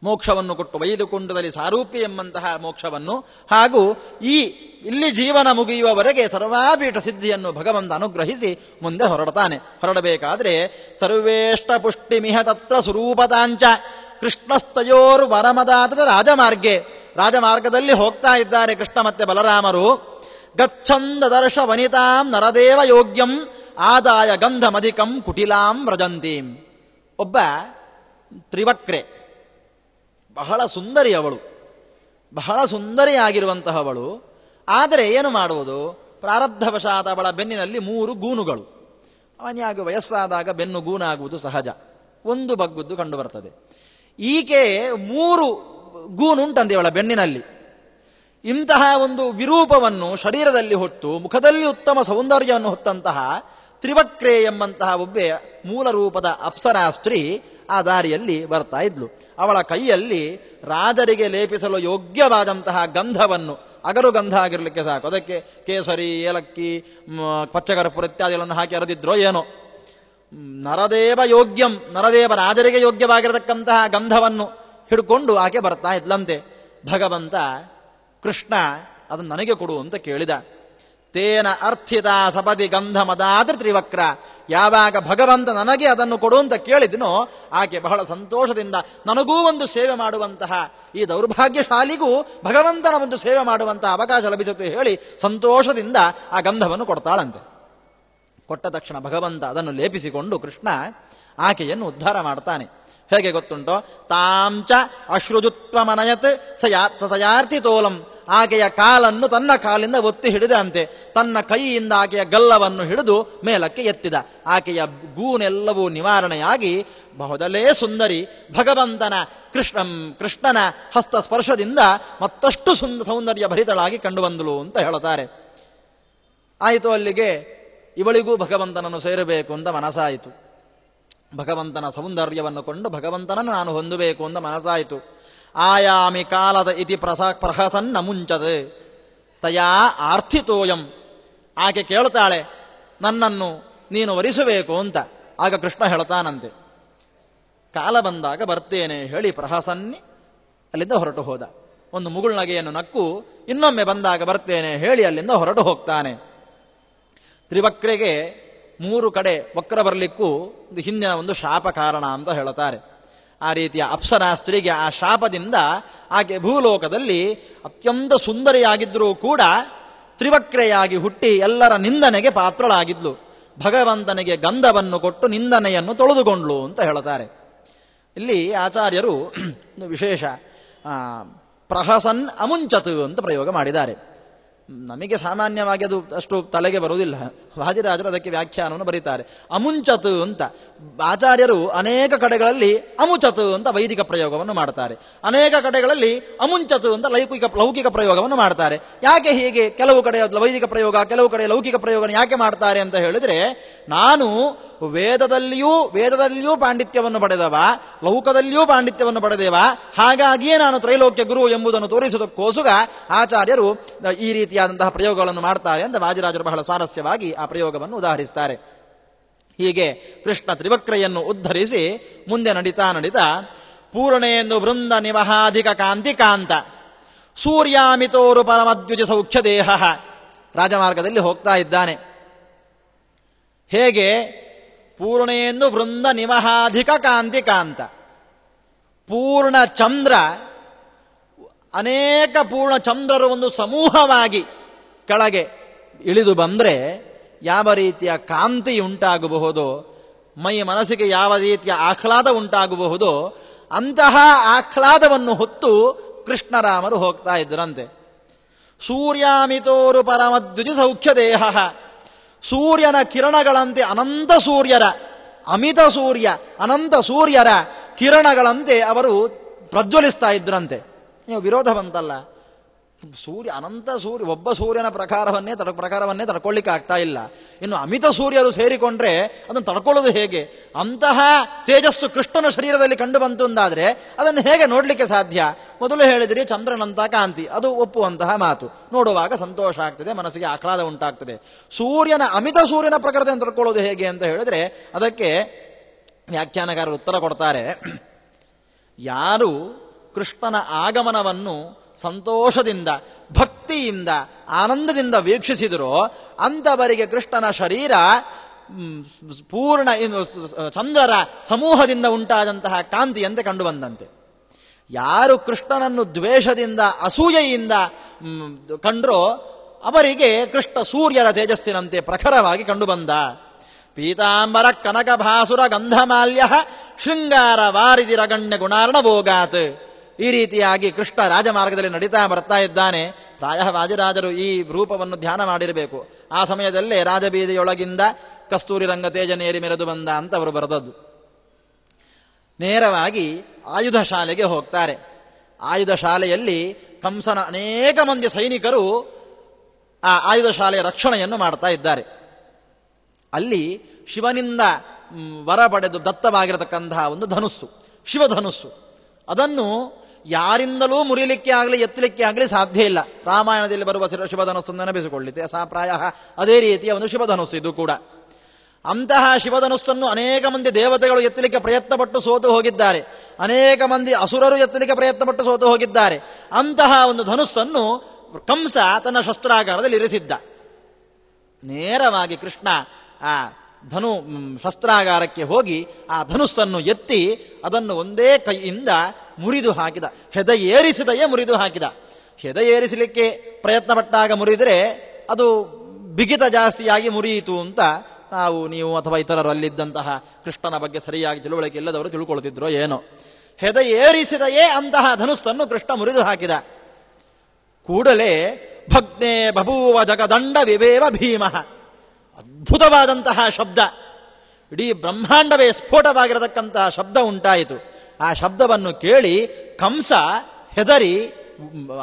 ಮೋಕ್ಷವನ್ನು ಕೊಟ್ಟು ವೈದುಕುಂಡದಲ್ಲಿ ಸಾರೂಪ್ಯ ಎಂಬಂತಹ ಮೋಕ್ಷವನ್ನು ಹಾಗೂ ಇಲ್ಲಿ ಜೀವನ ಮುಗಿಯುವವರೆಗೆ ಸರ್ವಾಭೀಷ್ಟ ಸಿದ್ಧಿಯನ್ನು ಭಗವಂತ ಅನುಗ್ರಹಿಸಿ ಮುಂದೆ ಹೊರಡಬೇಕಾದ್ರೆ ಸರ್ವೇಷ್ಟ ಪುಷ್ಟಿಮಿಹ ತತ್ರ ಸ್ವರೂಪತಾಂಚ ಕೃಷ್ಣಸ್ತಯೋರ್ ವರಮದಾತದ ರಾಜಮಾರ್ಗದಲ್ಲಿ ಹೋಗ್ತಾ ಇದ್ದಾರೆ ಕೃಷ್ಣ ಮತ್ತೆ ಬಲರಾಮರು. ಗಚ್ಛಂದ ದರ್ಶ ವನಿತಾಂ ನರದೇವ ಯೋಗ್ಯಂ ಆದಾಯ ಗಂಧಮಧಿಕಂ ಕುಟಿಲಾಂ ವ್ರಜಂತೀಂ. ಒಬ್ಬ ತ್ರಿವಕ್ರೆ, ಬಹಳ ಸುಂದರಿ ಅವಳು, ಬಹಳ ಸುಂದರಿಯಾಗಿರುವಂತಹವಳು. ಆದರೆ ಏನು ಮಾಡುವುದು, ಪ್ರಾರಬ್ಧವಶಾತ ಅವಳ ಬೆನ್ನಿನಲ್ಲಿ 3 ಗೂನುಗಳು. ಅವನಿಯಾಗಿ ವಯಸ್ಸಾದಾಗ ಬೆನ್ನು ಗೂನಾಗುವುದು ಸಹಜ, ಒಂದು ಬಗ್ಗುದ್ದು ಕಂಡು ಬರ್ತದೆ. ಈಕೆ 3 ಗೂನುಂಟಂತೆ ಅವಳ ಬೆನ್ನಿನಲ್ಲಿ. ಇಂತಹ ಒಂದು ವಿರೂಪವನ್ನು ಶರೀರದಲ್ಲಿ ಹೊತ್ತು ಮುಖದಲ್ಲಿ ಉತ್ತಮ ಸೌಂದರ್ಯವನ್ನು ಹೊತ್ತಂತಹ ತ್ರಿವಕ್ರೆ ಎಂಬಂತಹ ಒಬ್ಬೆ ಮೂಲ ರೂಪದ ಅಪ್ಸರಾ ಸ್ತ್ರೀ ಆ ದಾರಿಯಲ್ಲಿ ಬರ್ತಾ ಇದ್ಲು. ಅವಳ ಕೈಯಲ್ಲಿ ರಾಜರಿಗೆ ಲೇಪಿಸಲು ಯೋಗ್ಯವಾದಂತಹ ಗಂಧವನ್ನು, ಅಗರು ಗಂಧ ಆಗಿರಲಿಕ್ಕೆ ಸಾಕು, ಅದಕ್ಕೆ ಕೇಸರಿ, ಏಲಕ್ಕಿ, ಪಚ್ಚಕರ್ಪೂರ ಇತ್ಯಾದಿಗಳನ್ನು ಹಾಕಿ ಅರೆದಿದ್ರೋ ಏನೋ, ನರದೇವ ರಾಜರಿಗೆ ಯೋಗ್ಯವಾಗಿರತಕ್ಕಂತಹ ಗಂಧವನ್ನು ಹಿಡ್ಕೊಂಡು ಆಕೆ ಬರ್ತಾ ಇದ್ಲಂತೆ. ಭಗವಂತ ಕೃಷ್ಣ ಅದನ್ನು ನನಗೆ ಕೊಡು ಅಂತ ಕೇಳಿದ. ತೇನ ಅರ್ಥಿತ ಸಪದಿ ಗಂಧ ಮದಾದ್ರ ತ್ರಿವಕ್ರ. ಯಾವಾಗ ಭಗವಂತ ನನಗೆ ಅದನ್ನು ಕೊಡು ಅಂತ ಕೇಳಿದ್ನೋ ಆಕೆ ಬಹಳ ಸಂತೋಷದಿಂದ ನನಗೂ ಒಂದು ಸೇವೆ ಮಾಡುವಂತಹ, ಈ ದೌರ್ಭಾಗ್ಯಶಾಲಿಗೂ ಭಗವಂತನ ಒಂದು ಸೇವೆ ಮಾಡುವಂತಹ ಅವಕಾಶ ಲಭಿಸುತ್ತೆ ಹೇಳಿ ಸಂತೋಷದಿಂದ ಆ ಗಂಧವನ್ನು ಕೊಡ್ತಾಳಂತೆ. ಕೊಟ್ಟ ತಕ್ಷಣ ಭಗವಂತ ಅದನ್ನು ಲೇಪಿಸಿಕೊಂಡು ಕೃಷ್ಣ ಆಕೆಯನ್ನು ಉದ್ಧಾರ ಮಾಡ್ತಾನೆ. ಹೇಗೆ ಗೊತ್ತುಂಟೋ, ತಾಂಚ ಅಶ್ರುಜುತ್ವಮನಯತ್ ಸಯಾರ್ಥಿ ತೋಲಂ. ಆಕೆಯ ಕಾಲನ್ನು ತನ್ನ ಕಾಲಿಂದ ಒತ್ತಿ ಹಿಡಿದಂತೆ, ತನ್ನ ಕೈಯಿಂದ ಆಕೆಯ ಗಲ್ಲವನ್ನು ಹಿಡಿದು ಮೇಲಕ್ಕೆ ಎತ್ತಿದ. ಆಕೆಯ ಗೂನೆಲ್ಲವೂ ನಿವಾರಣೆಯಾಗಿ ಬಹುದಲೇ ಸುಂದರಿ ಭಗವಂತನ ಕೃಷ್ಣನ ಹಸ್ತ ಸ್ಪರ್ಶದಿಂದ ಮತ್ತಷ್ಟು ಸೌಂದರ್ಯ ಭರಿತಳಾಗಿ ಕಂಡುಬಂದಳು ಅಂತ ಹೇಳುತ್ತಾರೆ. ಆಯಿತು, ಅಲ್ಲಿಗೆ ಇವಳಿಗೂ ಭಗವಂತನನ್ನು ಸೇರಬೇಕು ಅಂತ ಮನಸ್ಸಾಯಿತು. ಭಗವಂತನ ಸೌಂದರ್ಯವನ್ನು ಕೊಂಡು ಭಗವಂತನನ್ನು ನಾನು ಹೊಂದಬೇಕು ಅಂತ ಮನಸ್ಸಾಯಿತು. ಆಯಾಮಿ ಕಾಲದ ಇತಿ ಪ್ರಹಸನ್ನ ಮುಂಚದೆ ತಯಾ ಆರ್ಥಿತೋಯಂ. ಆಕೆ ಕೇಳ್ತಾಳೆ, ನನ್ನನ್ನು ನೀನು ವರಿಸಬೇಕು ಅಂತ. ಆಗ ಕೃಷ್ಣ ಹೇಳ್ತಾನಂತೆ, ಕಾಲ ಬಂದಾಗ ಬರ್ತೇನೆ ಹೇಳಿ ಪ್ರಹಸನ್ನಿ ಅಲ್ಲಿಂದ ಹೊರಟು ಹೋದ. ಒಂದು ಮುಗುಳ್ನಗೆಯನ್ನು ನಕ್ಕು ಇನ್ನೊಮ್ಮೆ ಬಂದಾಗ ಬರ್ತೇನೆ ಹೇಳಿ ಅಲ್ಲಿಂದ ಹೊರಟು ಹೋಗ್ತಾನೆ. ತ್ರಿವಕ್ರೆಗೆ 3 ಕಡೆ ವಕ್ರ ಬರಲಿಕ್ಕೂ ಹಿಂದಿನ ಒಂದು ಶಾಪ ಕಾರಣ ಅಂತ ಹೇಳುತ್ತಾರೆ. ಆ ರೀತಿಯ ಅಪ್ಸರಾ ಸ್ತ್ರೀಗೆ ಆ ಶಾಪದಿಂದ ಆಕೆ ಭೂಲೋಕದಲ್ಲಿ ಅತ್ಯಂತ ಸುಂದರಿಯಾಗಿದ್ದರೂ ಕೂಡ ತ್ರಿವಕ್ರೆಯಾಗಿ ಹುಟ್ಟಿ ಎಲ್ಲರ ನಿಂದನೆಗೆ ಪಾತ್ರಳಾಗಿದ್ಲು. ಭಗವಂತನಿಗೆ ಗಂಧವನ್ನು ಕೊಟ್ಟು ನಿಂದನೆಯನ್ನು ತೊಳೆದುಕೊಂಡ್ಲು ಅಂತ ಹೇಳುತ್ತಾರೆ. ಇಲ್ಲಿ ಆಚಾರ್ಯರು ಒಂದು ವಿಶೇಷ ಪ್ರಹಸನ್ ಅಮುಂಚತ್ ಅಂತ ಪ್ರಯೋಗ ಮಾಡಿದ್ದಾರೆ. ನಮಗೆ ಸಾಮಾನ್ಯವಾಗಿ ಅದು ಅಷ್ಟು ತಲೆಗೆ ಬರುವುದಿಲ್ಲ. ವಾದಿರಾಜರು ಅದಕ್ಕೆ ವ್ಯಾಖ್ಯಾನವನ್ನು ಬರೀತಾರೆ. ಅಮುಂಚತ್ ಅಂತ ಆಚಾರ್ಯರು ಅನೇಕ ಕಡೆಗಳಲ್ಲಿ ಅಮುಚತ್ ಅಂತ ವೈದಿಕ ಪ್ರಯೋಗವನ್ನು ಮಾಡ್ತಾರೆ, ಅನೇಕ ಕಡೆಗಳಲ್ಲಿ ಅಮುಂಚತ್ ಅಂತ ಲೌಕಿಕ ಪ್ರಯೋಗವನ್ನು ಮಾಡ್ತಾರೆ. ಯಾಕೆ ಹೀಗೆ? ಕೆಲವು ಕಡೆ ವೈದಿಕ ಪ್ರಯೋಗ, ಕೆಲವು ಕಡೆ ಲೌಕಿಕ ಪ್ರಯೋಗ ಯಾಕೆ ಮಾಡ್ತಾರೆ ಅಂತ ಹೇಳಿದ್ರೆ, ನಾನು ವೇದದಲ್ಲಿಯೂ ಪಾಂಡಿತ್ಯವನ್ನು ಪಡೆದವ, ಲೌಕದಲ್ಲಿಯೂ ಪಾಂಡಿತ್ಯವನ್ನು ಪಡೆದೇವ, ಹಾಗಾಗಿಯೇ ನಾನು ತ್ರೈಲೋಕ್ಯ ಗುರು ಎಂಬುದನ್ನು ತೋರಿಸುವುದಕ್ಕೋಸ್ಕರ ಆಚಾರ್ಯರು ಈ ರೀತಿಯಾದಂತಹ ಪ್ರಯೋಗಗಳನ್ನು ಮಾಡ್ತಾರೆ ಅಂತ ವಾದಿರಾಜರು ಬಹಳ ಸ್ವಾರಸ್ಯವಾಗಿ ಆ ಪ್ರಯೋಗವನ್ನು ಉದಾಹರಿಸ್ತಾರೆ. ಹೀಗೆ ಕೃಷ್ಣ ತ್ರಿವಕ್ರೆಯನ್ನು ಉದ್ಧರಿಸಿ ಮುಂದೆ ನಡೀತಾ ಪೂರ್ಣೇಂದು ವೃಂದ ನಿವಹಾಧಿಕ ಕಾಂತಿಕಾಂತ ಸೂರ್ಯಾಮಿತೋರು ಪರಮದ್ಯುಜ ಸೌಖ್ಯ ದೇಹ. ರಾಜಮಾರ್ಗದಲ್ಲಿ ಹೋಗ್ತಾ ಇದ್ದಾನೆ. ಹೇಗೆ? ಪೂರ್ಣೇಂದು ವೃಂದ ನಿವಹಾಧಿಕ ಕಾಂತಿಕಾಂತ. ಪೂರ್ಣ ಚಂದ್ರ, ಅನೇಕ ಪೂರ್ಣ ಚಂದ್ರರು ಒಂದು ಸಮೂಹವಾಗಿ ಕೆಳಗೆ ಇಳಿದು ಬಂದರೆ ಯಾವ ರೀತಿಯ ಕಾಂತಿ ಉಂಟಾಗಬಹುದೋ, ಮೈ ಮನಸ್ಸಿಗೆ ಯಾವ ರೀತಿಯ ಆಹ್ಲಾದ ಉಂಟಾಗಬಹುದೋ ಅಂತಹ ಆಹ್ಲಾದವನ್ನು ಹೊತ್ತು ಕೃಷ್ಣರಾಮರು ಹೋಗ್ತಾ ಇದ್ದರಂತೆ. ಸೂರ್ಯಾಮಿತೋರು ಪರಮದ್ವಿಜ ಸೌಖ್ಯ ದೇಹ, ಸೂರ್ಯನ ಕಿರಣಗಳಂತೆ ಅನಂತ ಸೂರ್ಯರ, ಅಮಿತ ಸೂರ್ಯ ಅನಂತ ಸೂರ್ಯರ ಕಿರಣಗಳಂತೆ ಅವರು ಪ್ರಜ್ವಲಿಸ್ತಾ ಇದ್ರಂತೆ. ನೀವು ವಿರೋಧ ಬಂತಲ್ಲ, ಸೂರ್ಯ ಅನಂತ ಸೂರ್ಯ, ಒಬ್ಬ ಸೂರ್ಯನ ಪ್ರಕಾರವನ್ನೇ ತಡ್ಕೊಳ್ಳಿಕ್ಕೆ ಆಗ್ತಾ ಇಲ್ಲ, ಇನ್ನು ಅಮಿತ ಸೂರ್ಯರು ಸೇರಿಕೊಂಡ್ರೆ ಅದನ್ನು ತಡ್ಕೊಳ್ಳೋದು ಹೇಗೆ? ಅಂತಹ ತೇಜಸ್ಸು ಕೃಷ್ಣನ ಶರೀರದಲ್ಲಿ ಕಂಡು ಬಂತು ಅಂದಾದ್ರೆ ಅದನ್ನು ಹೇಗೆ ನೋಡ್ಲಿಕ್ಕೆ ಸಾಧ್ಯ? ಮೊದಲು ಹೇಳಿದ್ರಿ ಚಂದ್ರನಂತ ಕಾಂತಿ, ಅದು ಒಪ್ಪುವಂತಹ ಮಾತು, ನೋಡುವಾಗ ಸಂತೋಷ ಆಗ್ತದೆ, ಮನಸ್ಸಿಗೆ ಆಹ್ಲಾದ ಉಂಟಾಗ್ತದೆ. ಸೂರ್ಯನ ಅಮಿತ ಸೂರ್ಯನ ಪ್ರಕೃತಿಯನ್ನು ತಡ್ಕೊಳ್ಳೋದು ಹೇಗೆ ಅಂತ ಹೇಳಿದ್ರೆ ಅದಕ್ಕೆ ವ್ಯಾಖ್ಯಾನಕಾರರು ಉತ್ತರ ಕೊಡ್ತಾರೆ. ಯಾರು ಕೃಷ್ಣನ ಆಗಮನವನ್ನು ಸಂತೋಷದಿಂದ, ಭಕ್ತಿಯಿಂದ, ಆನಂದದಿಂದ ವೀಕ್ಷಿಸಿದರೋ ಅಂಥವರಿಗೆ ಕೃಷ್ಣನ ಶರೀರ ಪೂರ್ಣ ಚಂದ್ರರ ಸಮೂಹದಿಂದ ಉಂಟಾದಂತಹ ಕಾಂತಿಯಂತೆ ಕಂಡು ಬಂದಂತೆ. ಯಾರು ಕೃಷ್ಣನನ್ನು ದ್ವೇಷದಿಂದ, ಅಸೂಯೆಯಿಂದ ಕಂಡ್ರೋ ಅವರಿಗೆ ಕೃಷ್ಣ ಸೂರ್ಯರ ತೇಜಸ್ಸಿನಂತೆ ಪ್ರಖರವಾಗಿ ಕಂಡುಬಂದ. ಪೀತಾಂಬರ ಕನಕ ಭಾಸುರ ಗಂಧಮಾಲ್ಯ ಶೃಂಗಾರ ವಾರಿದಿರಗಣ್ಯ ಗುಣಾರ್ಣ ಭೋಗಾತ್. ಈ ರೀತಿಯಾಗಿ ಕೃಷ್ಣ ರಾಜಮಾರ್ಗದಲ್ಲಿ ನಡೀತಾ ಬರ್ತಾ ಇದ್ದಾನೆ. ಪ್ರಾಯ ವಾದಿರಾಜರು ಈ ರೂಪವನ್ನು ಧ್ಯಾನ ಮಾಡಿರಬೇಕು. ಆ ಸಮಯದಲ್ಲೇ ರಾಜಬೀದಿಯೊಳಗಿಂದ ಕಸ್ತೂರಿ ರಂಗ ತೇಜನೇರಿ ಮೆರೆದು ಬಂದ ಅಂತ ಅವರು ಬರೆದದ್ದು. ನೇರವಾಗಿ ಆಯುಧ ಶಾಲೆಗೆ ಹೋಗ್ತಾರೆ. ಆಯುಧ ಶಾಲೆಯಲ್ಲಿ ಕಂಸನ ಅನೇಕ ಮಂದಿ ಸೈನಿಕರು ಆ ಆಯುಧ ಶಾಲೆಯ ರಕ್ಷಣೆಯನ್ನು ಮಾಡ್ತಾ ಇದ್ದಾರೆ. ಅಲ್ಲಿ ಶಿವನಿಂದ ವರ ಪಡೆದು ದತ್ತವಾಗಿರತಕ್ಕಂತಹ ಒಂದು ಧನುಸ್ಸು, ಶಿವಧನುಸ್ಸು, ಅದನ್ನು ಯಾರಿಂದಲೂ ಮುರಿಲಿಕ್ಕೆ ಆಗಲಿ ಎತ್ತಲಿಕ್ಕೆ ಆಗಲಿ ಸಾಧ್ಯ ಇಲ್ಲ. ರಾಮಾಯಣದಲ್ಲಿ ಬರುವ ಶಿವಧನುಸ್ಸು ನೆನಪಿಸಿಕೊಳ್ಳಿತೆ ಪ್ರಾಯ ಅದೇ ರೀತಿಯ ಒಂದು ಶಿವಧನುಸ್ಸು ಇದು ಕೂಡ. ಅಂತಹ ಶಿವಧನುಸ್ಸನ್ನು ಅನೇಕ ಮಂದಿ ದೇವತೆಗಳು ಎತ್ತಲಿಕ್ಕೆ ಪ್ರಯತ್ನಪಟ್ಟು ಸೋತು ಹೋಗಿದ್ದಾರೆ, ಅನೇಕ ಮಂದಿ ಅಸುರರು ಎತ್ತಲಿಕ್ಕೆ ಪ್ರಯತ್ನಪಟ್ಟು ಸೋತು ಹೋಗಿದ್ದಾರೆ. ಅಂತಹ ಒಂದು ಧನುಸ್ಸನ್ನು ಕಂಸ ತನ್ನ ಶಸ್ತ್ರಾಗಾರದಲ್ಲಿ ಇರಿಸಿದ್ದ. ನೇರವಾಗಿ ಕೃಷ್ಣ ಆ ಶಸ್ತ್ರಾಗಾರಕ್ಕೆ ಹೋಗಿ ಆ ಧನುಸ್ಸನ್ನು ಎತ್ತಿ ಅದನ್ನು ಒಂದೇ ಕೈಯಿಂದ ಮುರಿದು ಹಾಕಿದ. ಹೆದ ಏರಿಸಿದೆಯೇ ಮುರಿದು ಹಾಕಿದ. ಹೆದ ಏರಿಸಲಿಕ್ಕೆ ಪ್ರಯತ್ನ ಪಟ್ಟಾಗ ಮುರಿದರೆ ಅದು ಬಿಗಿತ ಜಾಸ್ತಿಯಾಗಿ ಮುರಿಯಿತು ಅಂತ ನೀವು ಅಥವಾ ಇತರರು ಅಲ್ಲಿದ್ದಂತಹ ಕೃಷ್ಣನ ಬಗ್ಗೆ ಸರಿಯಾಗಿ ತಿಳುವಳಿಕೆ ಇಲ್ಲದವರು ತಿಳ್ಕೊಳ್ತಿದ್ರೋ ಏನೋ. ಹೆದ ಏರಿಸಿದೆಯೇ ಅಂತಹ ಧನುಸ್ಸನ್ನು ಕೃಷ್ಣ ಮುರಿದು ಹಾಕಿದ. ಕೂಡಲೇ ಭಗ್ನೇ ಬಭೂವ ಜಗದಂಡ ವಿವೇವ ಭೀಮ. ಅದ್ಭುತವಾದಂತಹ ಶಬ್ದ, ಇಡೀ ಬ್ರಹ್ಮಾಂಡವೇ ಸ್ಫೋಟವಾಗಿರತಕ್ಕಂತಹ ಶಬ್ದ ಉಂಟಾಯಿತು. ಆ ಶಬ್ದವನ್ನು ಕೇಳಿ ಕಂಸ ಹೆದರಿ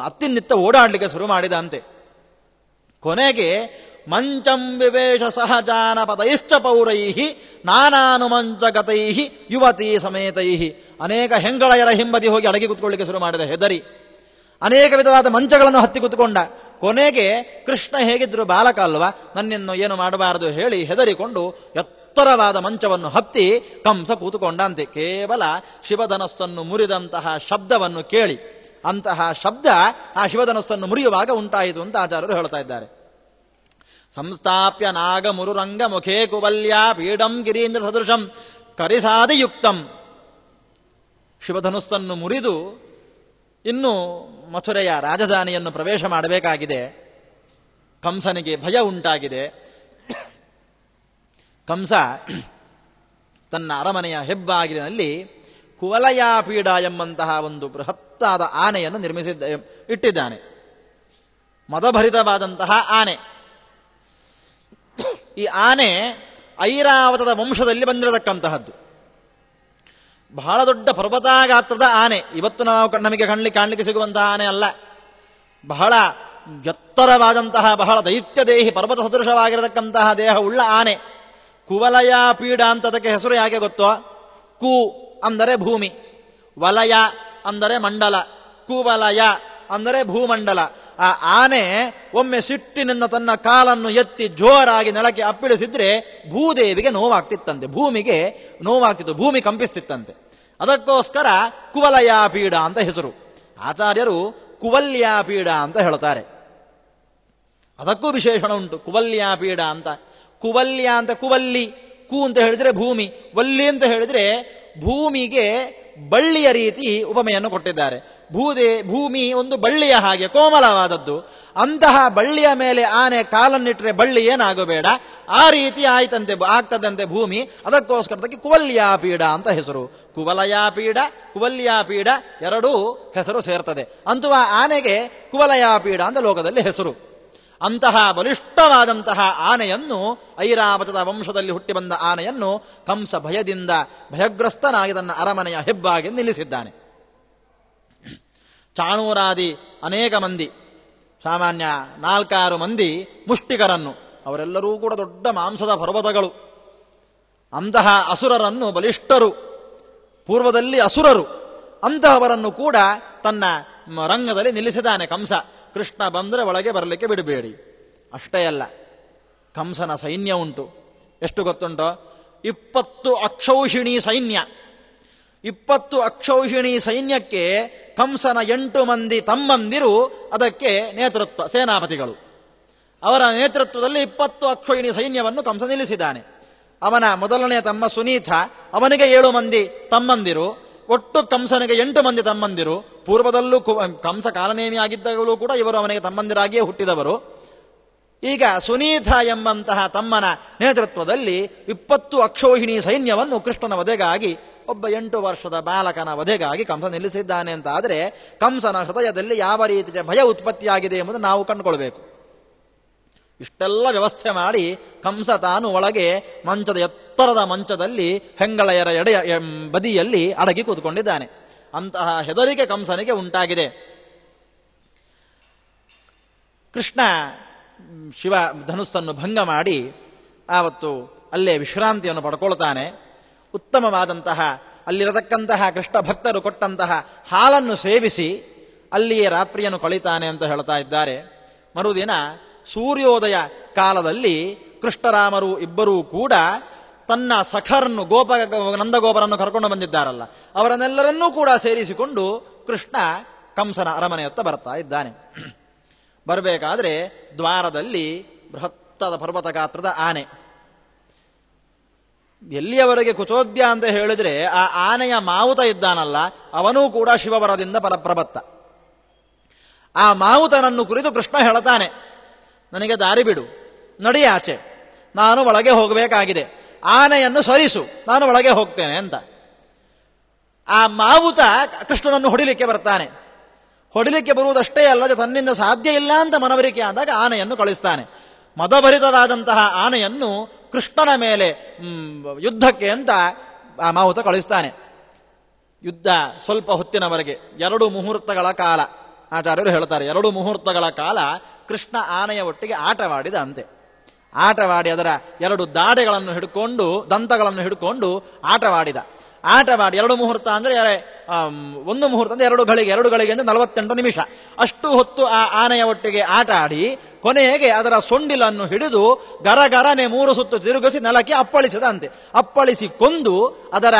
ಅತ್ತಿನಿತ್ತ ಓಡಾಡಲಿಕ್ಕೆ ಶುರು ಮಾಡಿದಂತೆ. ಕೊನೆಗೆ ಮಂಚಂ ವಿವೇಶ ಸಹಜಾನ ಪದೈಶ್ಚ ಪೌರೈಹಿ ನಾನಾನು ಮಂಚಗತೈಹಿ ಯುವತಿ ಸಮೇತೈಹಿ. ಅನೇಕ ಹೆಂಗಳೆಯರ ಹಿಂಬದಿ ಹೋಗಿ ಅಡಗಿ ಕೂತ್ಕೊಳ್ಳಿಕ್ಕೆ ಶುರು ಮಾಡಿದ ಹೆದರಿ. ಅನೇಕ ವಿಧವಾದ ಮಂಚಗಳನ್ನು ಹತ್ತಿ ಕೂತ್ಕೊಂಡ. ಕೊನೆಗೆ ಕೃಷ್ಣ ಹೇಗಿದ್ರು ಬಾಲಕ ಅಲ್ವಾ, ನನ್ನನ್ನು ಏನು ಮಾಡಬಾರದು ಹೇಳಿ ಹೆದರಿಕೊಂಡು ಎತ್ತರವಾದ ಮಂಚವನ್ನು ಹತ್ತಿ ಕಂಸ ಕೂತುಕೊಂಡಂತೆ. ಕೇವಲ ಶಿವಧನಸ್ಸನ್ನು ಮುರಿದಂತಹ ಶಬ್ದವನ್ನು ಕೇಳಿ, ಅಂತಹ ಶಬ್ದ ಆ ಶಿವಧನಸ್ಸನ್ನು ಮುರಿಯುವಾಗ ಉಂಟಾಯಿತು ಅಂತ ಆಚಾರ್ಯರು ಹೇಳ್ತಾ ಇದ್ದಾರೆ. ಸಂಸ್ಥಾಪ್ಯ ನಾಗ ಮುರುರಂಗ ಮುಖೇ ಕುವಲ್ಯ ಪೀಡಂ ಗಿರೀಂದ್ರ ಸದೃಶಂ ಕರಿಸಾದಿಯುಕ್ತಂ. ಶಿವಧನುಸ್ಸನ್ನು ಮುರಿದು ಇನ್ನು ಮಥುರೆಯ ರಾಜಧಾನಿಯನ್ನು ಪ್ರವೇಶ ಮಾಡಬೇಕಾಗಿದೆ. ಕಂಸನಿಗೆ ಭಯ ಉಂಟಾಗಿದೆ. ಕಂಸ ತನ್ನ ಅರಮನೆಯ ಹೆಬ್ಬಾಗಿಲಿನಲ್ಲಿ ಕುವಲಯಾಪೀಡ ಎಂಬಂತಹ ಒಂದು ಬೃಹತ್ತಾದ ಆನೆಯನ್ನು ಇಟ್ಟಿದ್ದಾನೆ. ಮದಭರಿತವಾದಂತಹ ಆನೆ. ಈ ಆನೆ ಐರಾವತದ ವಂಶದಲ್ಲಿ ಬಂದಿರತಕ್ಕಂತಹದ್ದು. ಬಹಳ ದೊಡ್ಡ ಪರ್ವತಾಗಾತ್ರದ ಆನೆ. ಇವತ್ತು ನಮಗೆ ಕಾಣಲಿಕ್ಕೆ ಸಿಗುವಂತಹ ಆನೆ ಅಲ್ಲ. ಬಹಳ ಎತ್ತರವಾದಂತಹ, ಬಹಳ ದೈತ್ಯದೇಹಿ, ಪರ್ವತ ಸದೃಶವಾಗಿರತಕ್ಕಂತಹ ದೇಹ ಉಳ್ಳ ಆನೆ. ಕುವಲಯ ಪೀಡ ಅಂತ ಅದಕ್ಕೆ ಹೆಸರು ಯಾಕೆ ಗೊತ್ತೋ? ಕು ಅಂದರೆ ಭೂಮಿ, ವಲಯ ಅಂದರೆ ಮಂಡಲ, ಕುವಲಯ ಅಂದರೆ ಭೂಮಂಡಲ. ಆ ಆನೆ ಒಮ್ಮೆ ಸಿಟ್ಟಿನಿಂದ ತನ್ನ ಕಾಲನ್ನು ಎತ್ತಿ ಜೋರಾಗಿ ನೆಲಕ್ಕೆ ಅಪ್ಪಿಳಿಸಿದ್ರೆ ಭೂದೇವಿಗೆ ನೋವಾಗ್ತಿತ್ತಂತೆ, ಭೂಮಿಗೆ ನೋವಾಗ್ತಿತ್ತು, ಭೂಮಿ ಕಂಪಿಸ್ತಿತ್ತಂತೆ. ಅದಕ್ಕೋಸ್ಕರ ಕುವಲಯಾಪೀಡ ಅಂತ ಹೆಸರು. ಆಚಾರ್ಯರು ಕುವಲ್ಯಾಪೀಡ ಅಂತ ಹೇಳ್ತಾರೆ. ಅದಕ್ಕೂ ವಿಶೇಷಣ ಉಂಟು, ಕುವಲ್ಯಾಪೀಡ ಅಂತ. ಕುವಲ್ಯ ಅಂತ ಕುವಲ್ಲಿ, ಕು ಅಂತ ಹೇಳಿದ್ರೆ ಭೂಮಿ, ವಲ್ಲಿ ಅಂತ ಹೇಳಿದ್ರೆ ಭೂಮಿಗೆ ಬಳ್ಳಿಯ ರೀತಿ ಉಪಮೆಯನ್ನು ಕೊಟ್ಟಿದ್ದಾರೆ. ಭೂಮಿ ಒಂದು ಬಳ್ಳಿಯ ಹಾಗೆ ಕೋಮಲವಾದದ್ದು. ಅಂತಹ ಬಳ್ಳಿಯ ಮೇಲೆ ಆನೆ ಕಾಲನ್ನಿಟ್ಟರೆ ಬಳ್ಳಿ ಏನಾಗಬೇಡ, ಆ ರೀತಿ ಆಗ್ತದಂತೆ ಭೂಮಿ. ಅದಕ್ಕೋಸ್ಕರದಕ್ಕೆ ಕುವಲ್ಯಾಪೀಡ ಅಂತ ಹೆಸರು. ಕುವಲಯಾಪೀಡ, ಕುವಲ್ಯಾಪೀಡ ಎರಡೂ ಹೆಸರು ಸೇರ್ತದೆ. ಅಂತೂ ಆ ಆನೆಗೆ ಕುವಲಯಾಪೀಡ ಅಂತ ಲೋಕದಲ್ಲಿ ಹೆಸರು. ಅಂತಹ ಬಲಿಷ್ಠವಾದಂತಹ ಆನೆಯನ್ನು, ಐರಾವತದ ವಂಶದಲ್ಲಿ ಹುಟ್ಟಿ ಬಂದ ಆನೆಯನ್ನು ಕಂಸ ಭಯದಿಂದ ಭಯಗ್ರಸ್ತನಾಗಿ ತನ್ನ ಅರಮನೆಯ ಹೆಬ್ಬಾಗಿ ನಿಲ್ಲಿಸಿದ್ದಾನೆ. ಚಾಣೂರಾದಿ ಅನೇಕ ಮಂದಿ, ಸಾಮಾನ್ಯ 4-6 ಮಂದಿ ಮುಷ್ಟಿಕರನ್ನು, ಅವರೆಲ್ಲರೂ ಕೂಡ ದೊಡ್ಡ ಮಾಂಸದ ಪರ್ವತಗಳು, ಅಂತಹ ಅಸುರರನ್ನು, ಬಲಿಷ್ಠರು, ಪೂರ್ವದಲ್ಲಿ ಅಸುರರು, ಅಂತಹವರನ್ನು ಕೂಡ ತನ್ನ ರಂಗದಲ್ಲಿ ನಿಲ್ಲಿಸಿದ್ದಾನೆ ಕಂಸ. ಕೃಷ್ಣ ಬಂದರೆ ಒಳಗೆ ಬರಲಿಕ್ಕೆ ಬಿಡಬೇಡಿ. ಅಷ್ಟೇ ಅಲ್ಲ, ಕಂಸನ ಸೈನ್ಯ ಉಂಟು. ಎಷ್ಟು ಗೊತ್ತುಂಟೋ? 20 ಅಕ್ಷೌಹಿಣಿ ಸೈನ್ಯ. 20 ಅಕ್ಷೌಹಿಣಿ ಸೈನ್ಯಕ್ಕೆ ಕಂಸನ 8 ಮಂದಿ ತಮ್ಮಂದಿರು ಅದಕ್ಕೆ ನೇತೃತ್ವ, ಸೇನಾಪತಿಗಳು. ಅವರ ನೇತೃತ್ವದಲ್ಲಿ 20 ಅಕ್ಷೌಹಿಣಿ ಸೈನ್ಯವನ್ನು ಕಂಸ ನಿಲ್ಲಿಸಿದ್ದಾನೆ. ಅವನ ಮೊದಲನೆಯ ತಮ್ಮ ಸುನೀತ, ಅವನಿಗೆ 7 ಮಂದಿ ತಮ್ಮಂದಿರು. ಒಟ್ಟು ಕಂಸನಿಗೆ 8 ಮಂದಿ ತಮ್ಮಂದಿರು. ಪೂರ್ವದಲ್ಲೂ ಕಂಸ ಕಾಲನೇಮಿಯಾಗಿದ್ದಾಗಲೂ ಕೂಡ ಇವರು ಅವನಿಗೆ ತಮ್ಮಂದಿರಾಗಿಯೇ ಹುಟ್ಟಿದವರು. ಈಗ ಸುನೀತ ಎಂಬಂತಹ ತಮ್ಮನ ನೇತೃತ್ವದಲ್ಲಿ 20 ಅಕ್ಷೌಹಿಣಿ ಸೈನ್ಯವನ್ನು ಕೃಷ್ಣನ ವಧೆಗಾಗಿ, ಒಬ್ಬ 8 ವರ್ಷದ ಬಾಲಕನ ವಧೆಗಾಗಿ ಕಂಸ ನಿಲ್ಲಿಸಿದ್ದಾನೆ ಅಂತ ಆದರೆ ಕಂಸನ ಹೃದಯದಲ್ಲಿ ಯಾವ ರೀತಿಯ ಭಯ ಉತ್ಪತ್ತಿಯಾಗಿದೆ ಎಂಬುದು ನಾವು ಕಂಡುಕೊಳ್ಬೇಕು. ಇಷ್ಟೆಲ್ಲ ವ್ಯವಸ್ಥೆ ಮಾಡಿ ಕಂಸ ತಾನು ಒಳಗೆ ಎತ್ತರದ ಮಂಚದಲ್ಲಿ ಹೆಂಗಳೆಯರ ಎಡೆಯ ಬದಿಯಲ್ಲಿ ಅಡಗಿ ಕೂತ್ಕೊಂಡಿದ್ದಾನೆ. ಅಂತಹ ಹೆದರಿಕೆ ಕಂಸನಿಗೆ ಉಂಟಾಗಿದೆ. ಕೃಷ್ಣ ಶಿವ ಧನುಸ್ಸನ್ನು ಭಂಗ ಮಾಡಿ ಆವತ್ತು ಅಲ್ಲೇ ವಿಶ್ರಾಂತಿಯನ್ನು ಪಡ್ಕೊಳ್ತಾನೆ. ಉತ್ತಮವಾದಂತಹ ಅಲ್ಲಿರತಕ್ಕಂತಹ ಕೃಷ್ಣ ಭಕ್ತರು ಕೊಟ್ಟಂತಹ ಹಾಲನ್ನು ಸೇವಿಸಿ ಅಲ್ಲಿಯೇ ರಾತ್ರಿಯನ್ನು ಕಳೀತಾನೆ ಅಂತ ಹೇಳ್ತಾ ಇದ್ದಾರೆ. ಮರುದಿನ ಸೂರ್ಯೋದಯ ಕಾಲದಲ್ಲಿ ಕೃಷ್ಣರಾಮರು ಇಬ್ಬರೂ ಕೂಡ ತನ್ನ ಸಖರನ್ನು, ನಂದಗೋಪರನ್ನು ಕರ್ಕೊಂಡು ಬಂದಿದ್ದಾರಲ್ಲ, ಅವರನ್ನೆಲ್ಲರನ್ನೂ ಕೂಡ ಸೇರಿಸಿಕೊಂಡು ಕೃಷ್ಣ ಕಂಸನ ಅರಮನೆಯತ್ತ ಬರ್ತಾ ಇದ್ದಾನೆ. ಬರಬೇಕಾದ್ರೆ ದ್ವಾರದಲ್ಲಿ ಬೃಹತ್ತಾದ ಪರ್ವತ ಗಾತ್ರದ ಆನೆ. ಎಲ್ಲಿಯವರೆಗೆ ಕುಚೋದ್ಯ ಅಂತ ಹೇಳಿದ್ರೆ ಆ ಆನೆಯ ಮಾವುತ ಇದ್ದಾನಲ್ಲ, ಅವನೂ ಕೂಡ ಶಿವವರದಿಂದ ಪ್ರಬತ್ತ. ಆ ಮಾವುತನನ್ನು ಕುರಿತು ಕೃಷ್ಣ ಹೇಳ್ತಾನೆ, ನನಗೆ ದಾರಿ ಬಿಡು, ನಡಿಯಾಚೆ, ನಾನು ಒಳಗೆ ಹೋಗಬೇಕಾಗಿದೆ, ಆನೆಯನ್ನು ಸರಿಸು, ನಾನು ಒಳಗೆ ಹೋಗ್ತೇನೆ ಅಂತ. ಆ ಮಾವುತ ಕೃಷ್ಣನನ್ನು ಹೊಡಿಲಿಕ್ಕೆ ಬರ್ತಾನೆ. ಹೊಡಿಲಿಕ್ಕೆ ಬರುವುದಷ್ಟೇ ಅಲ್ಲದೆ ತನ್ನಿಂದ ಸಾಧ್ಯ ಇಲ್ಲ ಅಂತ ಮನವರಿಕೆ ಆದಾಗ ಆನೆಯನ್ನು ಕಳಿಸ್ತಾನೆ. ಮದಭರಿತವಾದಂತಹ ಆನೆಯನ್ನು ಕೃಷ್ಣನ ಮೇಲೆ ಯುದ್ಧಕ್ಕೆ ಅಂತ ಆ ಮಾವುತ ಕಳಿಸ್ತಾನೆ. ಯುದ್ಧ ಸ್ವಲ್ಪ ಹೊತ್ತಿನವರೆಗೆ 2 ಮುಹೂರ್ತಗಳ ಕಾಲ, ಆಚಾರ್ಯರು ಹೇಳ್ತಾರೆ, 2 ಮುಹೂರ್ತಗಳ ಕಾಲ ಕೃಷ್ಣ ಆನೆಯ ಒಟ್ಟಿಗೆ ಆಟವಾಡಿದ ಅಂತೆ. ಆಟವಾಡಿ ಅದರ 2 ದಾಡೆಗಳನ್ನು ಹಿಡ್ಕೊಂಡು, ದಂತಗಳನ್ನು ಹಿಡ್ಕೊಂಡು ಆಟವಾಡಿದ. ಆಟವಾಡಿ 2 ಮುಹೂರ್ತ ಅಂದರೆ 1 ಮುಹೂರ್ತ ಅಂದರೆ 2 ಗಳಿಗೆ ಅಂದರೆ 48 ನಿಮಿಷ. ಅಷ್ಟು ಹೊತ್ತು ಆ ಆನೆಯ ಒಟ್ಟಿಗೆ ಆಟ ಆಡಿ ಕೊನೆಗೆ ಅದರ ಸೊಂಡಿಲನ್ನು ಹಿಡಿದು ಗರಗರನೆ 3 ಸುತ್ತು ತಿರುಗಿಸಿ ನೆಲಕ್ಕೆ ಅಪ್ಪಳಿಸಿದಂತೆ. ಅಪ್ಪಳಿಸಿ ಕೊಂದು ಅದರ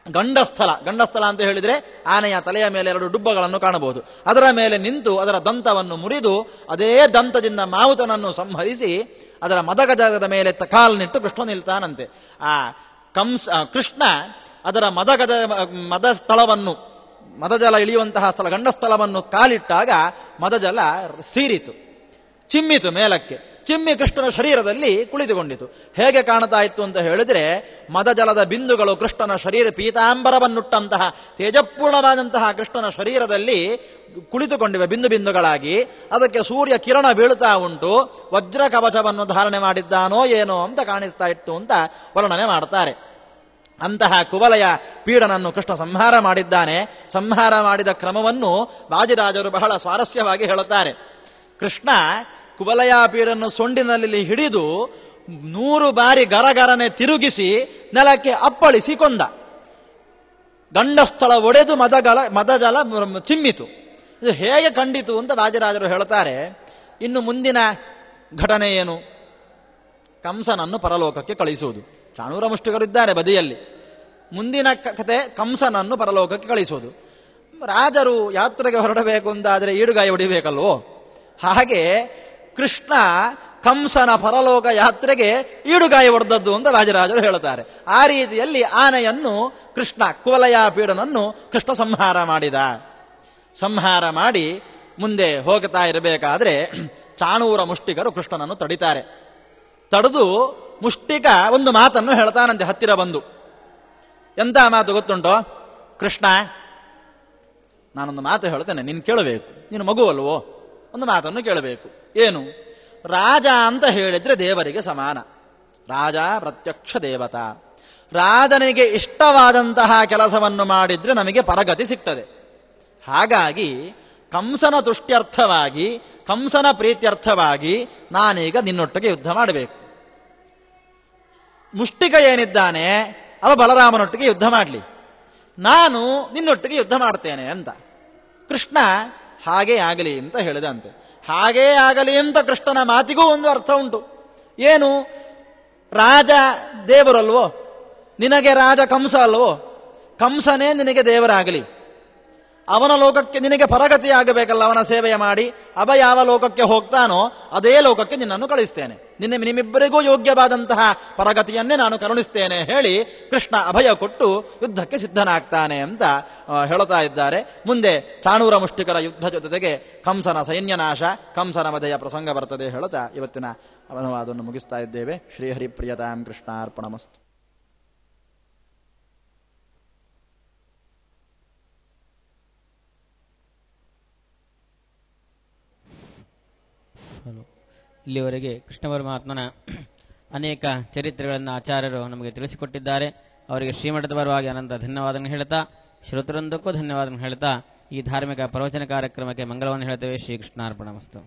ಗಂಡಸ್ಥಲ ಅಂತ ಹೇಳಿದ್ರೆ ಆನೆಯ ತಲೆಯ ಮೇಲೆ 2 ಡುಬ್ಬಗಳನ್ನು ಕಾಣಬಹುದು. ಅದರ ಮೇಲೆ ನಿಂತು ಅದರ ದಂತವನ್ನು ಮುರಿದು ಅದೇ ದಂತದಿಂದ ಮಾವುತನನ್ನು ಸಂಹರಿಸಿ ಅದರ ಮದಗಜದ ಮೇಲೆ ಕಾಲನಿಟ್ಟು ಕೃಷ್ಣ ನಿಲ್ತಾನಂತೆ. ಆ ಕೃಷ್ಣ ಅದರ ಮದಸ್ಥಳವನ್ನು, ಮದಜಲ ಇಳಿಯುವಂತಹ ಸ್ಥಳ, ಗಂಡಸ್ಥಳವನ್ನು ಕಾಲಿಟ್ಟಾಗ ಮದಜಲ ಸೀರಿತು, ಚಿಮ್ಮಿತು ಮೇಲಕ್ಕೆ. ಚಿಮ್ಮಿ ಕೃಷ್ಣನ ಶರೀರದಲ್ಲಿ ಕುಳಿತುಕೊಂಡಿತು. ಹೇಗೆ ಕಾಣ್ತಾ ಇತ್ತು ಅಂತ ಹೇಳಿದ್ರೆ, ಮದಜಲದ ಬಿಂದುಗಳು ಕೃಷ್ಣನ ಶರೀರ, ಪೀತಾಂಬರವನ್ನುಟ್ಟಂತಹ ತೇಜಪೂರ್ಣವಾದಂತಹ ಕೃಷ್ಣನ ಶರೀರದಲ್ಲಿ ಕುಳಿತುಕೊಂಡಿವೆ ಬಿಂದುಗಳಾಗಿ. ಅದಕ್ಕೆ ಸೂರ್ಯ ಕಿರಣ ಬೀಳ್ತಾ ಉಂಟು. ವಜ್ರ ಕವಚವನ್ನು ಧಾರಣೆ ಮಾಡಿದ್ದಾನೋ ಏನೋ ಅಂತ ಕಾಣಿಸ್ತಾ ಇತ್ತು ಅಂತ ವರ್ಣನೆ ಮಾಡ್ತಾರೆ. ಅಂತಹ ಕುವಲಯ ಪೀಡನನ್ನು ಕೃಷ್ಣ ಸಂಹಾರ ಮಾಡಿದ್ದಾನೆ. ಸಂಹಾರ ಮಾಡಿದ ಕ್ರಮವನ್ನು ವಾದಿರಾಜರು ಬಹಳ ಸ್ವಾರಸ್ಯವಾಗಿ ಹೇಳುತ್ತಾರೆ. ಕೃಷ್ಣ ಕುವಲಯಾಪೀಡನ್ನು ಸೊಂಡಿನಲ್ಲಿ ಹಿಡಿದು 100 ಬಾರಿ ಗರಗರನೆ ತಿರುಗಿಸಿ ನೆಲಕ್ಕೆ ಅಪ್ಪಳಿಸಿ ಕೊಂದ. ಗಂಡಸ್ಥಳ ಒಡೆದು ಮದಜಲ ಚಿಮ್ಮಿತು. ಇದು ಹೇಗೆ ಕಂಡಿತು ಅಂತ ವಾದಿರಾಜರು ಹೇಳ್ತಾರೆ. ಇನ್ನು ಮುಂದಿನ ಘಟನೆ ಏನು? ಕಂಸನನ್ನು ಪರಲೋಕಕ್ಕೆ ಕಳಿಸುವುದು. ಚಾಣೂರ ಮುಷ್ಟಿಗರಿದ್ದಾರೆ ಬದಿಯಲ್ಲಿ. ಮುಂದಿನ ಕಥೆ ಕಂಸನನ್ನು ಪರಲೋಕಕ್ಕೆ ಕಳಿಸುವುದು. ರಾಜರು ಯಾತ್ರೆಗೆ ಹೊರಡಬೇಕು ಅಂತಾದರೆ ಈಡುಗಾಯಿ ಹೊಡಿಬೇಕಲ್ವೋ, ಹಾಗೆ ಕೃಷ್ಣ ಕಂಸನ ಪರಲೋಕ ಯಾತ್ರೆಗೆ ಈಡುಗಾಯಿ ಹೊಡೆದದ್ದು ಅಂತ ವಾದಿರಾಜರು ಹೇಳುತ್ತಾರೆ. ಆ ರೀತಿಯಲ್ಲಿ ಆನೆಯನ್ನು ಕೃಷ್ಣ, ಕುವಲಯಾಪೀಡನನ್ನು ಕೃಷ್ಣ ಸಂಹಾರ ಮಾಡಿದ. ಸಂಹಾರ ಮಾಡಿ ಮುಂದೆ ಹೋಗ್ತಾ ಇರಬೇಕಾದ್ರೆ ಚಾಣೂರ ಮುಷ್ಟಿಕರು ಕೃಷ್ಣನನ್ನು ತಡಿತಾರೆ. ತಡೆದು ಮುಷ್ಟಿಕ ಒಂದು ಮಾತನ್ನು ಹೇಳ್ತಾನಂತೆ ಹತ್ತಿರ ಬಂದು. ಎಂತ ಮಾತು ಗೊತ್ತುಂಟೋ? ಕೃಷ್ಣ, ನಾನೊಂದು ಮಾತು ಹೇಳ್ತೇನೆ, ನೀನು ಕೇಳಬೇಕು. ನೀನು ಮಗು ಅಲ್ವೋ, ಒಂದು ಮಾತನ್ನು ಕೇಳಬೇಕು. ಏನು? ರಾಜ ಅಂತ ಹೇಳಿದ್ರೆ ದೇವರಿಗೆ ಸಮಾನ. ರಾಜ ಪ್ರತ್ಯಕ್ಷ ದೇವತಾ. ರಾಜನಿಗೆ ಇಷ್ಟವಾದಂತಹ ಕೆಲಸವನ್ನು ಮಾಡಿದ್ರೆ ನಮಗೆ ಪರಗತಿ ಸಿಗ್ತದೆ. ಹಾಗಾಗಿ ಕಂಸನ ತುಷ್ಟ್ಯರ್ಥವಾಗಿ, ಕಂಸನ ಪ್ರೀತ್ಯರ್ಥವಾಗಿ ನಾನೀಗ ನಿನ್ನೊಟ್ಟಿಗೆ ಯುದ್ಧ ಮಾಡಬೇಕು. ಮುಷ್ಟಿಕ ಏನಿದ್ದಾನೆ ಅವ ಬಲರಾಮನೊಟ್ಟಿಗೆ ಯುದ್ಧ ಮಾಡಲಿ, ನಾನು ನಿನ್ನೊಟ್ಟಿಗೆ ಯುದ್ಧ ಮಾಡ್ತೇನೆ ಅಂತ. ಕೃಷ್ಣ ಹಾಗೇ ಆಗಲಿ ಅಂತ ಹೇಳಿದಂತೆ. ಹಾಗೇ ಆಗಲಿ ಅಂತ ಕೃಷ್ಣನ ಮಾತಿಗೂ ಒಂದು ಅರ್ಥ ಉಂಟು. ಏನು? ರಾಜ ದೇವರಲ್ವೋ, ನಿನಗೆ ರಾಜ ಕಂಸ ಅಲ್ವೋ, ಕಂಸನೇ ನಿನಗೆ ದೇವರಾಗಲಿ. ಅವನ ಲೋಕಕ್ಕೆ ನಿನಗೆ ಪರಗತಿ ಆಗಬೇಕಲ್ಲ, ಅವನ ಸೇವೆಯ ಮಾಡಿ. ಅವ ಯಾವ ಲೋಕಕ್ಕೆ ಹೋಗ್ತಾನೋ ಅದೇ ಲೋಕಕ್ಕೆ ನಿನ್ನನ್ನು ಕಳಿಸ್ತೇನೆ. ನಿಮ್ಮಿಬ್ಬರಿಗೂ ಯೋಗ್ಯವಾದಂತಹ ಪರಗತಿಯನ್ನೇ ನಾನು ಕರುಣಿಸ್ತೇನೆ ಹೇಳಿ ಕೃಷ್ಣ ಅಭಯ ಕೊಟ್ಟು ಯುದ್ಧಕ್ಕೆ ಸಿದ್ಧನಾಗ್ತಾನೆ ಅಂತ ಹೇಳ್ತಾ ಇದ್ದಾರೆ. ಮುಂದೆ ಚಾಣೂರ ಮುಷ್ಟಿಕರ ಯುದ್ಧ ಜೊತೆಗೆ ಕಂಸನ ಸೈನ್ಯನಾಶ, ಕಂಸನ ವಧೆಯ ಪ್ರಸಂಗ ಬರ್ತದೆ ಹೇಳ್ತಾ ಇವತ್ತಿನ ಅನುವಾದವನ್ನು ಮುಗಿಸ್ತಾ ಇದ್ದೇವೆ. ಶ್ರೀಹರಿಪ್ರಿಯತಾಂ ಕೃಷ್ಣಾರ್ಪಣಮಸ್ತು. ಇಲ್ಲಿವರೆಗೆ ಕೃಷ್ಣ ಪರಮಾತ್ಮನ ಅನೇಕ ಚರಿತ್ರೆಗಳನ್ನು ಆಚಾರ್ಯರು ನಮಗೆ ತಿಳಿಸಿಕೊಟ್ಟಿದ್ದಾರೆ. ಅವರಿಗೆ ಶ್ರೀಮಠದ ಪರವಾಗಿ ಅನಂತ ಧನ್ಯವಾದಗಳನ್ನು ಹೇಳ್ತಾ, ಶ್ರೋತೃಂದಕ್ಕೂ ಧನ್ಯವಾದಗಳನ್ನು ಹೇಳ್ತಾ ಈ ಧಾರ್ಮಿಕ ಪ್ರವಚನ ಕಾರ್ಯಕ್ರಮಕ್ಕೆ ಮಂಗಲವನ್ನು ಹೇಳ್ತೇವೆ. ಶ್ರೀಕೃಷ್ಣಾರ್ಪಣಮಸ್ತು.